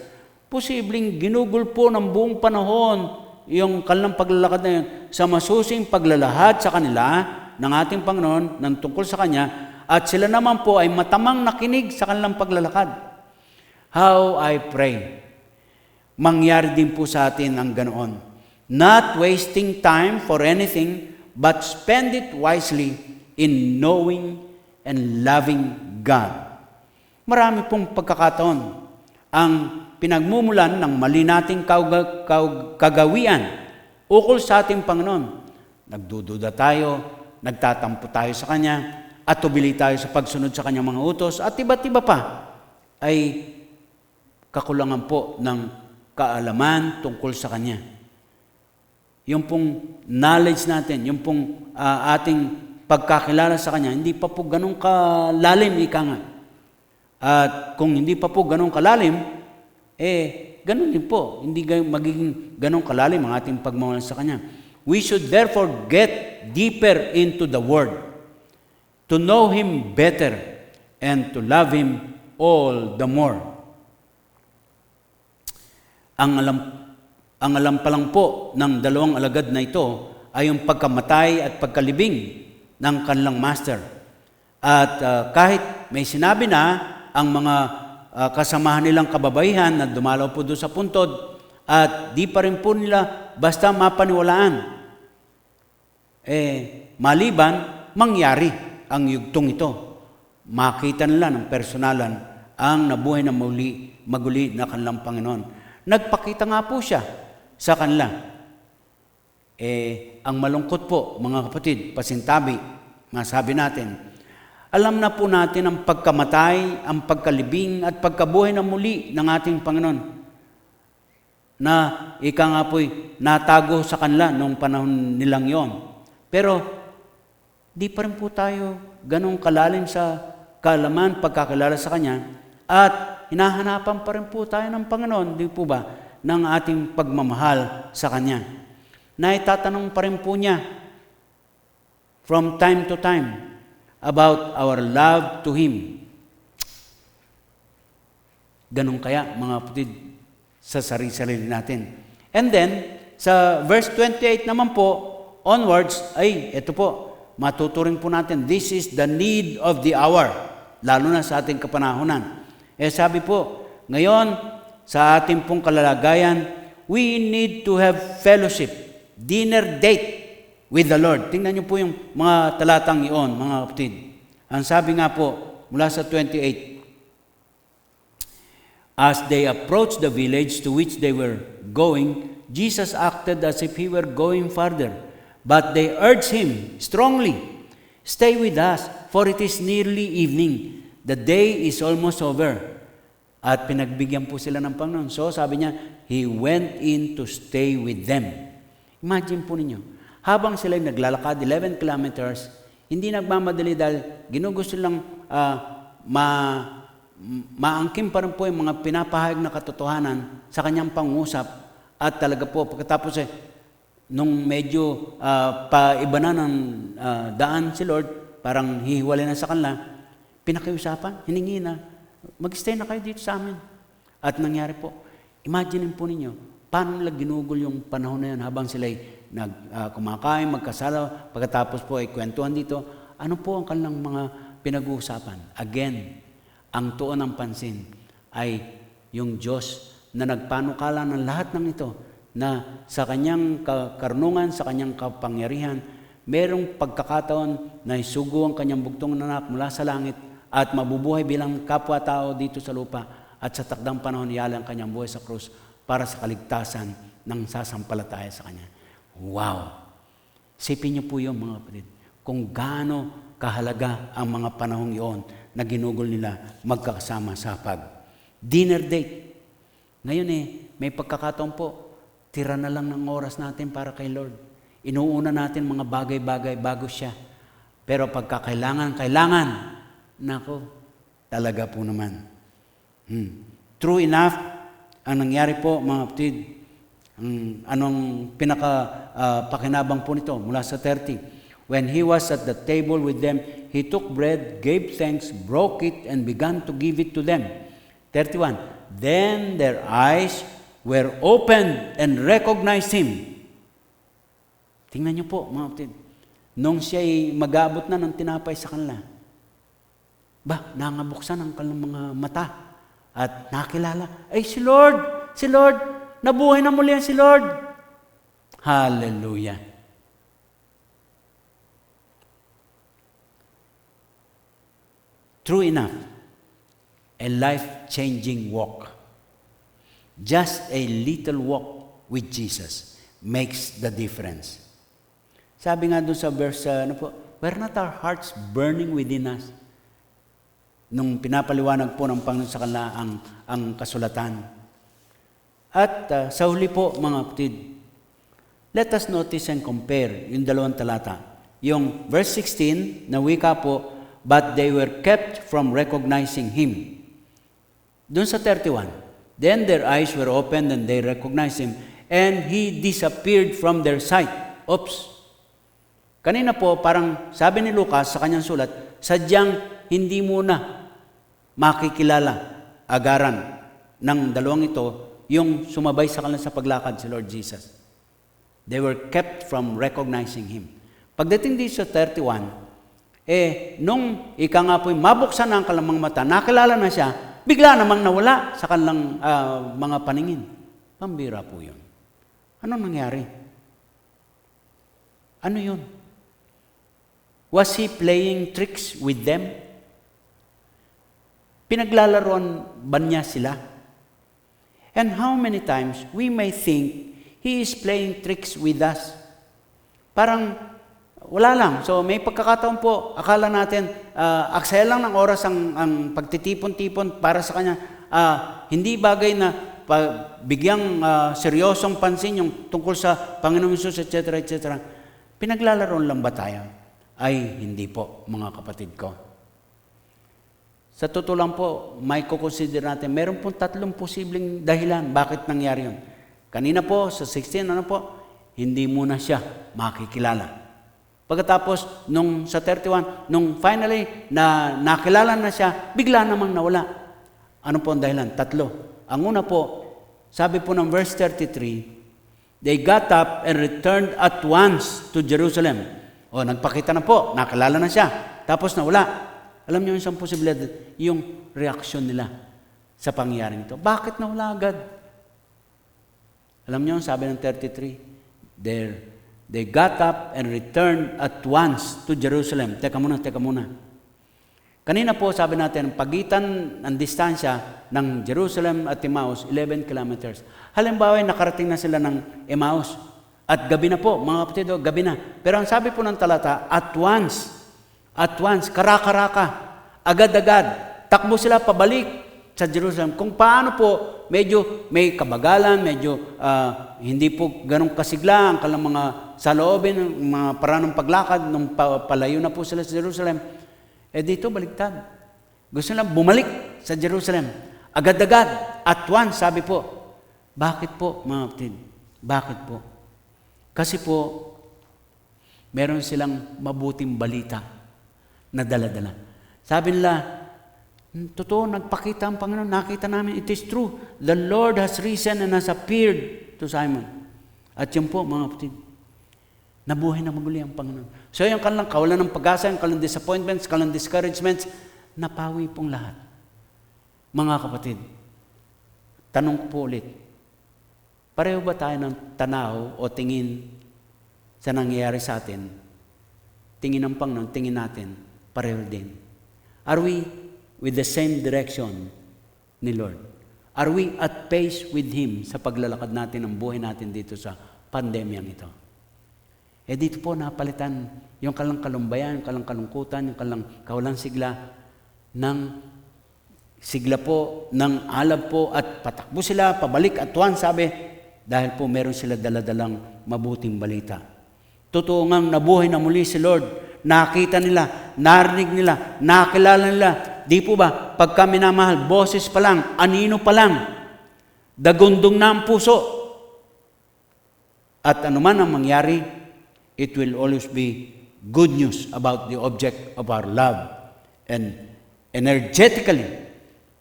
posibleng ginugol po ng buong panahon yung kanilang paglalakad na yun sa masusing paglalahad sa kanila ng ating Panginoon ng tungkol sa Kanya, at sila naman po ay matamang nakinig sa kanilang paglalakad. How I pray, mangyari din po sa atin ang ganoon. Not wasting time for anything, but spend it wisely in knowing and loving God. Marami pong pagkakataon ang pinagmumulan ng mali nating kagawian ukol sa ating Panginoon. Nagdududa tayo, nagtatampo tayo sa Kanya, at tubili tayo sa pagsunod sa Kanyang mga utos, at iba't iba pa ay kakulangan po ng kaalaman tungkol sa Kanya. Yung pong knowledge natin, yung pong ating pagkakilala sa Kanya, hindi pa po ganun kalalim, ika nga. At kung hindi pa po ganun kalalim, ganun din po, hindi magiging ganun kalalim ang ating pagmamahal sa Kanya. We should therefore get deeper into the Word, to know Him better, and to love Him all the more. Ang alam pa lang po ng dalawang alagad na ito ay yung pagkamatay at pagkalibing ng kanilang master. At kahit may sinabi na ang mga kasamahan nilang kababaihan na dumalaw po doon sa puntod, at di pa rin po nila basta mapaniwalaan, maliban mangyari ang yugtong ito. Makita nila ng personalan ang nabuhay na maguli na kanilang Panginoon. Nagpakita nga po siya sa kanila. Ang malungkot po, mga kapatid, pasintabi, masabi natin, alam na po natin ang pagkamatay, ang pagkalibing at pagkabuhay na muli ng ating Panginoon, na ika nga po'y natago sa kanila noong panahon nilang yon. Pero di pa rin po tayo ganong kalalim sa kaalaman, pagkakilala sa Kanya, at hinahanapan pa rin po tayo ng Panginoon, di po ba, ng ating pagmamahal sa Kanya. Naitatanong pa rin po niya from time to time about our love to Him. Ganun kaya, mga kapatid, sa sarili-sarili natin. And then, sa verse 28 naman po, onwards, ay, ito po, matuturing po natin, this is the need of the hour, lalo na sa ating kapanahunan. Sabi po, ngayon, sa ating pong kalalagayan, we need to have fellowship, dinner date with the Lord. Tingnan niyo po yung mga talatang iyon, mga kapatid. Ang sabi nga po, mula sa 28, as they approached the village to which they were going, Jesus acted as if He were going farther. But they urged Him strongly, "Stay with us, for it is nearly evening. The day is almost over." At pinagbigyan po sila ng Panginoon. So sabi niya, He went in to stay with them. Imagine po ninyo, habang sila naglalakad 11 kilometers, hindi nagmamadali dahil ginugusto lang maangkin pa rin po yung mga pinapahayag na katotohanan sa kanyang pangusap. At talaga po, pagkatapos nung medyo paiba na ng daan si Lord, parang hihiwalay na sa kanila, pinakiusapan, hiningi na, mag-stay na kayo dito sa amin. At nangyari po, imagine po ninyo, paano nila ginugol yung panahon na yan habang sila kumakain, magkasala, pagkatapos po ay kwentuhan dito, ano po ang kanilang mga pinag-uusapan? Again, ang tuon ng pansin ay yung Diyos na nagpanukala ng lahat ng ito, na sa kanyang karunungan, sa kanyang kapangyarihan, merong pagkakataon na isugo ang kanyang bugtong na anak mula sa langit at mabubuhay bilang kapwa-tao dito sa lupa, at sa takdang panahon iyalang ang kanyang buhay sa krus para sa kaligtasan ng sasampalataya sa kanya. Wow! Isipin niyo po yun, mga kapatid, kung gaano kahalaga ang mga panahong iyon na ginugol nila magkakasama sa dinner date. Ngayon may pagkakataon po, tira na lang ng oras natin para kay Lord. Inuuna natin mga bagay-bagay bago siya. Pero pagka kailangan, nako, talaga po naman. True enough, ang nangyari po, mga kapatid, anong pakinabang po nito mula sa 30. When He was at the table with them, He took bread, gave thanks, broke it, and began to give it to them. 31. Then their eyes were opened and recognized Him. Tingnan niyo po, mga kapatid. Nung siya'y mag-aabot na ng tinapay sa kanila, nangabuksan ang kanilang mga mata at nakilala, ay si Lord, nabuhay na muli si Lord. Hallelujah. True enough, a life-changing walk. Just a little walk with Jesus makes the difference. Sabi nga doon sa verse, were not our hearts burning within us? Nung pinapaliwanag po ng Panginoon sa kanila ang kasulatan. At sa huli po, mga kapatid, let us notice and compare yung dalawang talata. Yung verse 16 na wika po, but they were kept from recognizing Him. Doon sa 31, then their eyes were opened and they recognized Him, and He disappeared from their sight. Oops! Kanina po, parang sabi ni Lucas sa kanyang sulat, sadyang hindi muna makikilala, agaran ng dalawang ito, yung sumabay sa kanila sa paglakad si Lord Jesus. They were kept from recognizing Him. Pagdating dito sa 31, nung ika nga po'y mabuksan ang kalamang mata, nakilala na siya, bigla namang nawala sa kanilang mga paningin. Pambira po yun. Ano nangyari? Ano yun? Was He playing tricks with them? Pinaglalaroan ba niya sila? And how many times we may think He is playing tricks with us? Parang wala lang. So may pagkakataon po, akala natin, aksaya lang ng oras ang pagtitipon-tipon para sa Kanya. Hindi bagay na bigyang seryosong pansin yung tungkol sa Panginoong Hesus, etc., etc. Pinaglalaroon lang ba tayo? Ay, hindi po, mga kapatid ko. Sa totoo lang po, may kukonsider natin, meron pong 3 posibleng dahilan bakit nangyari yun. Kanina po, sa 16, hindi muna siya makikilala. Pagkatapos, sa 31, nung finally na nakilala na siya, bigla namang nawala. Ano po ang dahilan? 3. Ang una po, sabi po ng verse 33, they got up and returned at once to Jerusalem. Nagpakita na po, nakilala na siya. Tapos nawala. Alam niyo yung isang posibilidad, yung reaksyon nila sa pangyayaring ito. Bakit nawala agad? Alam niyo, sabi ng 33, they got up and returned at once to Jerusalem. Teka muna. Kanina po, sabi natin, pagitan ng distansya ng Jerusalem at Emmaus, 11 kilometers. Halimbawa, nakarating na sila ng Emmaus. At gabi na po, mga kapatid, gabi na. Pero ang sabi po ng talata, at once, karaka-raka, agad-agad, takbo sila pabalik sa Jerusalem. Kung paano po, medyo may kabagalan, medyo hindi po ganong kasigla ang kalang mga saloobin, mga paraan ng paglakad, nung palayo na po sila sa Jerusalem. Dito baliktad. Gusto nila bumalik sa Jerusalem. Agad-agad, at once, sabi po. Bakit po, mga kapatid? Bakit po? Kasi po, meron silang mabuting balita na dala-dala. Sabi nila, totoo, nagpakita ang Panginoon, nakita namin, it is true. The Lord has risen and has appeared to Simon. At yun po, mga kapatid, nabuhay na maguli ang Panginoon. So yung kanilang kawalan ng pag-asa, yung kanilang disappointments, kanilang discouragements, napawi pong lahat. Mga kapatid, tanong po ulit, pareho ba tayo ng tanaw o tingin sa nangyayari sa atin? Tingin ng Panginoon, tingin natin, pareho din. Are we with the same direction ni Lord? Are we at pace with Him sa paglalakad natin ng buhay natin dito sa pandemyang ito? Dito po napalitan yung kalang kalumbayan, yung kalang kalungkutan, yung kalang kawalang sigla ng sigla po, ng alab po, at patakbo sila, pabalik at once, sabi, dahil po meron sila daladalang mabuting balita. Totoo ngang nabuhay na muli si Lord. Nakita nila, narinig nila, nakilala nila. Di po ba, pagka minamahal, boses pa lang, anino pa lang, dagundong na ang puso. At anuman ang mangyari, it will always be good news about the object of our love. And energetically,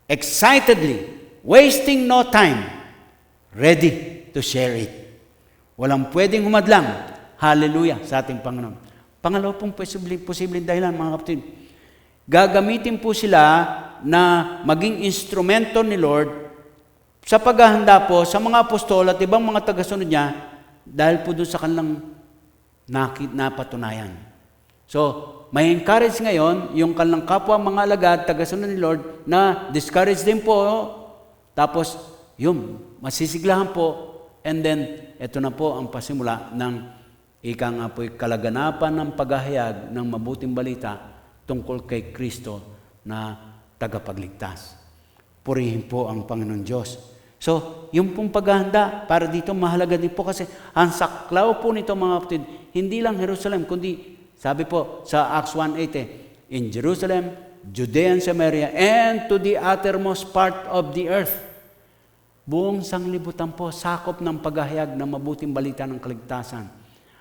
excitedly, wasting no time, ready to share it. Walang pwedeng humadlang, hallelujah, sa ating Panginoon. Pangalawa pong posibleng dahilan, mga kapatid, gagamitin po sila na maging instrumento ni Lord sa paghahanda po sa mga apostol at ibang mga tagasunod niya dahil po doon sa kanilang napatunayan. So, may encourage ngayon yung kanilang kapwa mga alagad, tagasunod ni Lord, na discourage din po. Tapos, masisiglahan po. And then, ito na po ang pasimula ng kalaganapan ng paghahayag ng mabuting balita tungkol kay Kristo na tagapagligtas. Purihin po ang Panginoon Diyos. So, yung pong paghahanda, para dito mahalaga din po kasi ang saklaw po nito, mga kapatid, hindi lang Jerusalem, kundi, sabi po sa Acts 1:8, in Jerusalem, Judea and Samaria, and to the uttermost part of the earth. Buong sanglibutan po, sakop ng paghahayag ng mabuting balita ng kaligtasan.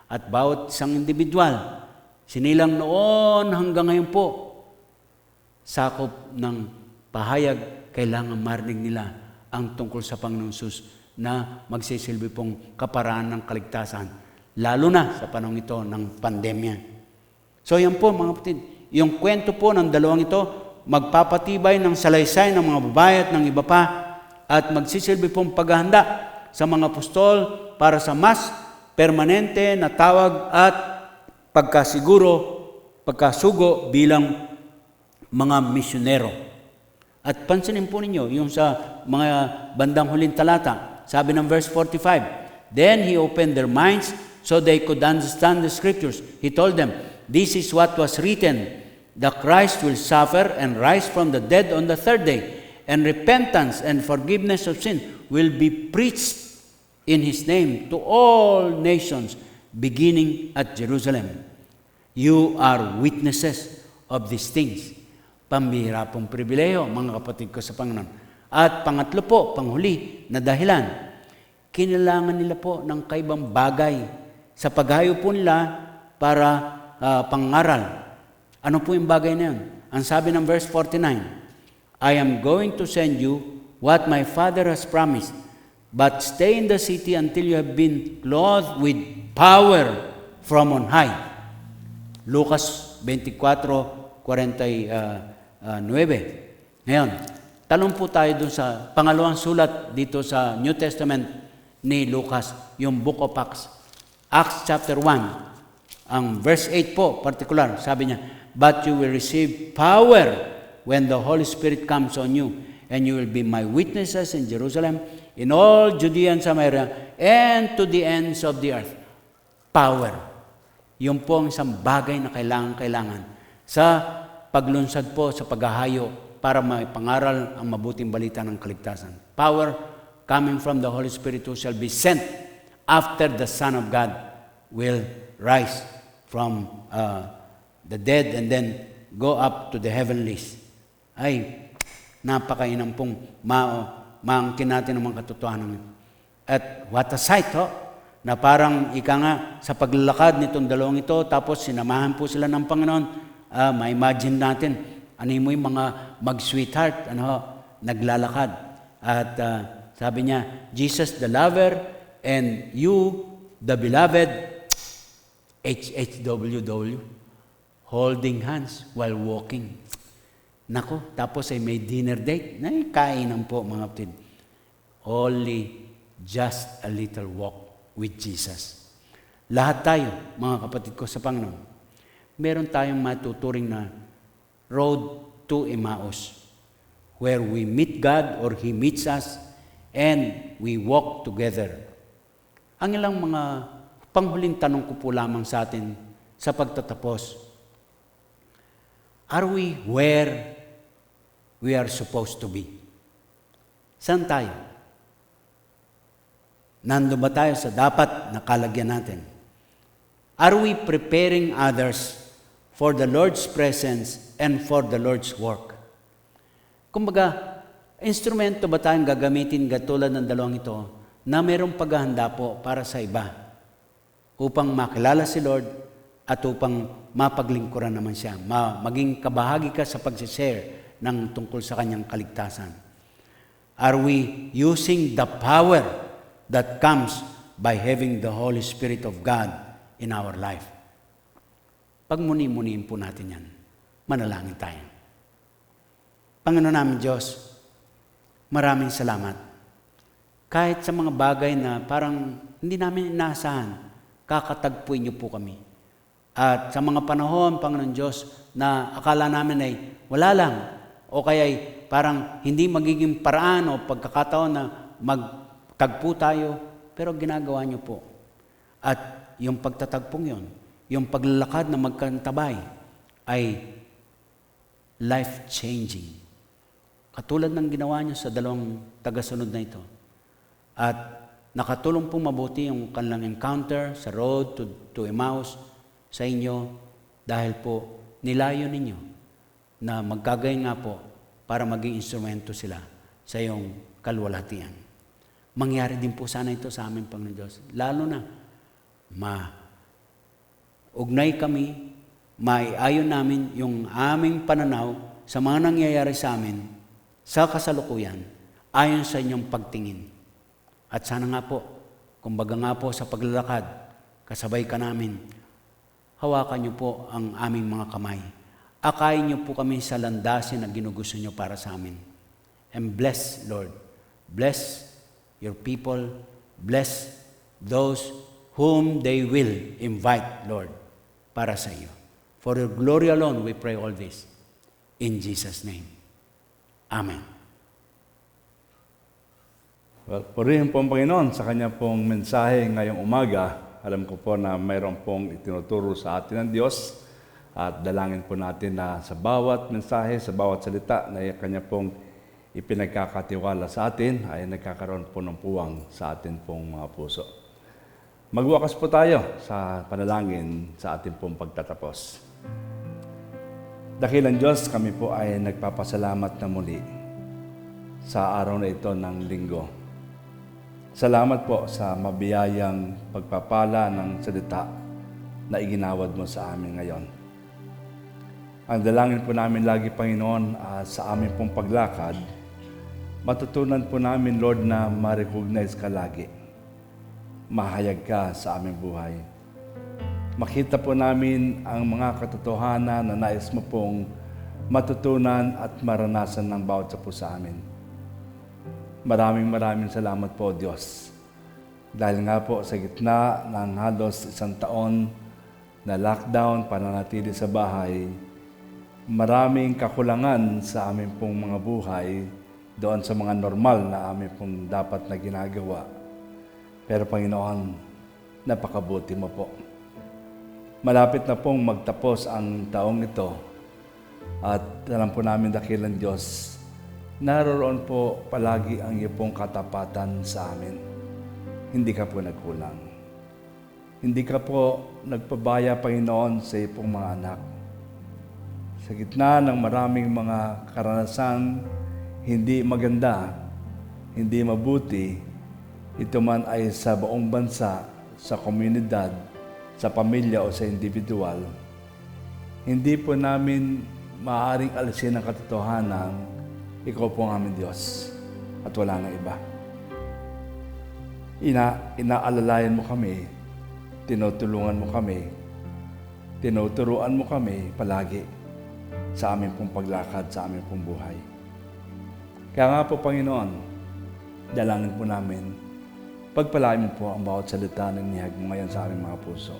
At bawat isang individual, sinilang noon hanggang ngayon po, sakop ng pahayag, kailangan marinig nila ang tungkol sa Panginoon Jesus na magsisilbi pong kaparaan ng kaligtasan, lalo na sa panahon ito ng pandemya. So yan po, mga kapatid, yung kwento po ng dalawang ito, magpapatibay ng salaysay ng mga babae at ng iba pa, at magsisilbi pong paghahanda sa mga apostol para sa mas permanente na tawag at pagkasugo bilang mga misyonero. At pansinin po ninyo, yung sa mga bandang huling talata, sabi ng verse 45, then He opened their minds so they could understand the Scriptures. He told them, this is what was written, the Christ will suffer and rise from the dead on the third day, and repentance and forgiveness of sin will be preached in His name to all nations, beginning at Jerusalem. You are witnesses of these things. Pambihira pong pribileyo, mga kapatid ko sa Panginoon. At pangatlo po, panghuli na dahilan, Kinailangan nila po ng kaibang bagay sa paghayo po nila para pangaral. Ano po yung bagay na yun? Ang sabi ng verse 49, I am going to send you what my Father has promised, but stay in the city until you have been clothed with power from on high. Lucas 24:49. Ngayon, talong po tayo dun sa pangalawang sulat dito sa New Testament ni Lucas, yung Book of Acts. Acts chapter 1, ang verse 8 po, particular, sabi niya, but you will receive power when the Holy Spirit comes on you, and you will be my witnesses in Jerusalem, in all Judea and Samaria, and to the ends of the earth. Power. Yun po ang isang bagay na kailangan sa paglunsad po sa paghahayo para maipangaral ang mabuting balita ng kaligtasan. Power coming from the Holy Spirit who shall be sent after the Son of God will rise from the dead and then go up to the heavenlies. Ay, napakainam pong maangkin natin ang mga katotohanan. At what a sight, na parang ika nga sa paglalakad nitong dalawang ito, tapos sinamahan po sila ng Panginoon, ma-imagine natin, ano mo yung mga mag-sweetheart, naglalakad. At sabi niya, Jesus the lover, and you the beloved, HHWW, holding hands while walking. Nako, tapos ay may dinner date, kainan po mga kapatid. Only just a little walk with Jesus. Lahat tayo, mga kapatid ko sa Panginoon, meron tayong matuturing na road to Emmaus, where we meet God or He meets us, and we walk together. Ang ilang mga panghuling tanong ko po lamang sa atin sa pagtatapos, are we where we are supposed to be? Saan tayo? Nando ba tayo sa dapat na kalagyan natin? Are we preparing others for the Lord's presence and for the Lord's work? Kumbaga, instrumento ba tayong gagamitin katulad ng dalawang ito na mayroong paghahanda po para sa iba upang makilala si Lord at upang mapaglingkuran naman siya, maging kabahagi ka sa pag-share ng tungkol sa kanyang kaligtasan? Are we using the power that comes by having the Holy Spirit of God in our life? Pagmuni-muniin po natin yan. Manalangin tayo. Panginoon namin Diyos, maraming salamat. Kahit sa mga bagay na parang hindi namin inaasahan, kakatagpuin niyo po kami. At sa mga panahon, Panginoon Diyos, na akala namin ay wala lang, o kaya ay parang hindi magiging paraan o pagkakataon na magtagpo tayo, pero ginagawa niyo po. At yung pagtatagpong yon, yung paglalakad na magkantabay, ay life-changing. Katulad ng ginawa niyo sa dalawang tagasunod na ito. At nakatulong pong mabuti yung kanilang encounter sa road to Emmaus sa inyo dahil po nilayo ninyo na magkagay nga po para maging instrumento sila sa iyong kalwalhatian. Mangyari din po sana ito sa amin, Panginoon Diyos. Lalo na, ugnay kami, maiayon namin yung aming pananaw sa mga nangyayari sa amin sa kasalukuyan ayon sa inyong pagtingin. At sana nga po, kumbaga nga po sa paglalakad, kasabay ka namin, hawakan niyo po ang aming mga kamay. Akayin niyo po kami sa landasin na ginugusto niyo para sa amin. And bless, Lord. Bless your people. Bless those whom they will invite, Lord, para sa iyo. For your glory alone, we pray all this. In Jesus' name. Amen. Well, purihin po ang Panginoon sa kanya pong mensahe ngayong umaga. Alam ko po na mayroon pong itinuturo sa atin ng Diyos at dalangin po natin na sa bawat mensahe, sa bawat salita na kanya pong ipinagkakatiwala sa atin ay nagkakaroon po ng puwang sa atin pong mga puso. Magwakas po tayo sa panalangin sa ating pong pagtatapos. Dakilang Diyos, kami po ay nagpapasalamat na muli sa araw na ito ng linggo. Salamat po sa mabiyayang pagpapala ng salita na iginawad mo sa amin ngayon. Ang dalangin po namin lagi, Panginoon, sa aming pong paglakad, matutunan po namin, Lord, na ma-recognize ka lagi. Mahayag ka sa aming buhay. Makita po namin ang mga katotohanan na nais mo pong matutunan at maranasan ng bawat isa po sa amin. Maraming salamat po, Diyos. Dahil nga po sa gitna ng halos 1 taon na lockdown, pananatili sa bahay, maraming kakulangan sa aming pong mga buhay doon sa mga normal na aming pong dapat na ginagawa. Pero Panginoon, napakabuti mo po. Malapit na pong magtapos ang taong ito at alam po namin dakilang Diyos, naroon po palagi ang iyong pong katapatan sa amin. Hindi ka po nagkulang. Hindi ka po nagpabaya, Panginoon, sa iyong pong mga anak. Sa gitna ng maraming mga karanasan, hindi maganda, hindi mabuti, ito man ay sa buong bansa, sa komunidad, sa pamilya o sa individual, hindi po namin maaaring alisin ang katotohanan. Ikaw po ang aming Diyos at wala na iba. Inaalalayan mo kami, tinutulungan mo kami, tinuturuan mo kami palagi sa aming pong paglakad, sa aming pong buhay. Kaya nga po, Panginoon, dalangin po namin, pagpalain mo po ang bawat salita na inihag mo ngayon sa aming mga puso.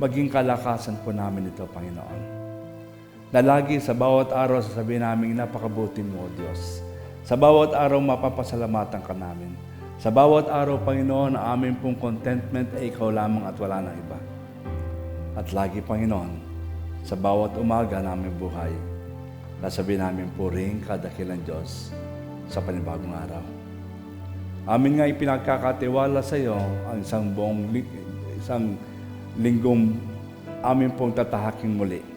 Maging kalakasan po namin ito, Panginoon. Na lagi sa bawat araw sasabihin namin, napakabuti mo, O Diyos. Sa bawat araw mapapasalamatan ka namin. Sa bawat araw, Panginoon, ang aming pong contentment ay ikaw lamang at wala nang iba. At lagi, Panginoon, sa bawat umaga namin buhay, nasabihin namin puring kadakilang Diyos sa panibagong araw. Amin nga ipinagkakatiwala sa iyo ang isang linggong amin pong tatahaking muli.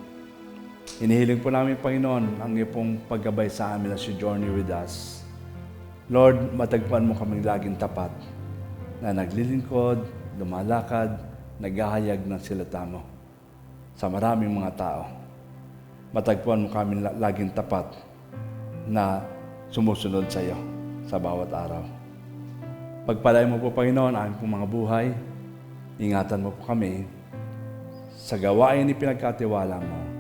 Inihiling po namin, Panginoon, ang iyong pong paggabay sa amin as you journey with us. Lord, matagpuan mo kaming laging tapat na naglilingkod, lumalakad, naghahayag ng salita mo sa maraming mga tao. Matagpuan mo kaming laging tapat na sumusunod sa iyo sa bawat araw. Pagpalain mo po, Panginoon, ang pong mga buhay. Ingatan mo po kami sa gawain ni pinagkatiwala mo.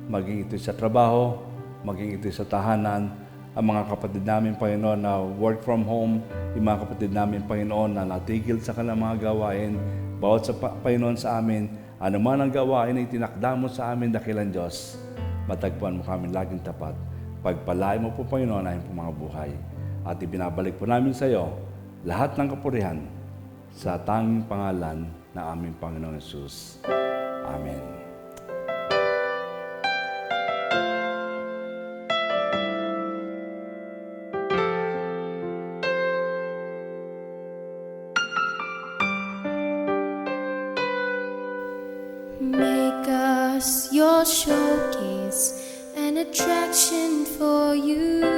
Maging ito sa trabaho, maging ito sa tahanan, ang mga kapatid namin, Panginoon, na work from home, yung mga kapatid namin, Panginoon, na natigil sa kanilang mga gawain, bawat sa Panginoon sa amin, ano man ang gawain na itinakda mo sa amin, dakilang Diyos, matagpuan mo kami laging tapat. Pagpalain mo po, Panginoon, ang mga buhay. At ibinabalik po namin sa iyo lahat ng kapurihan sa tanging pangalan ng aming Panginoon Jesus. Amen. Make us your showcase, an attraction for you.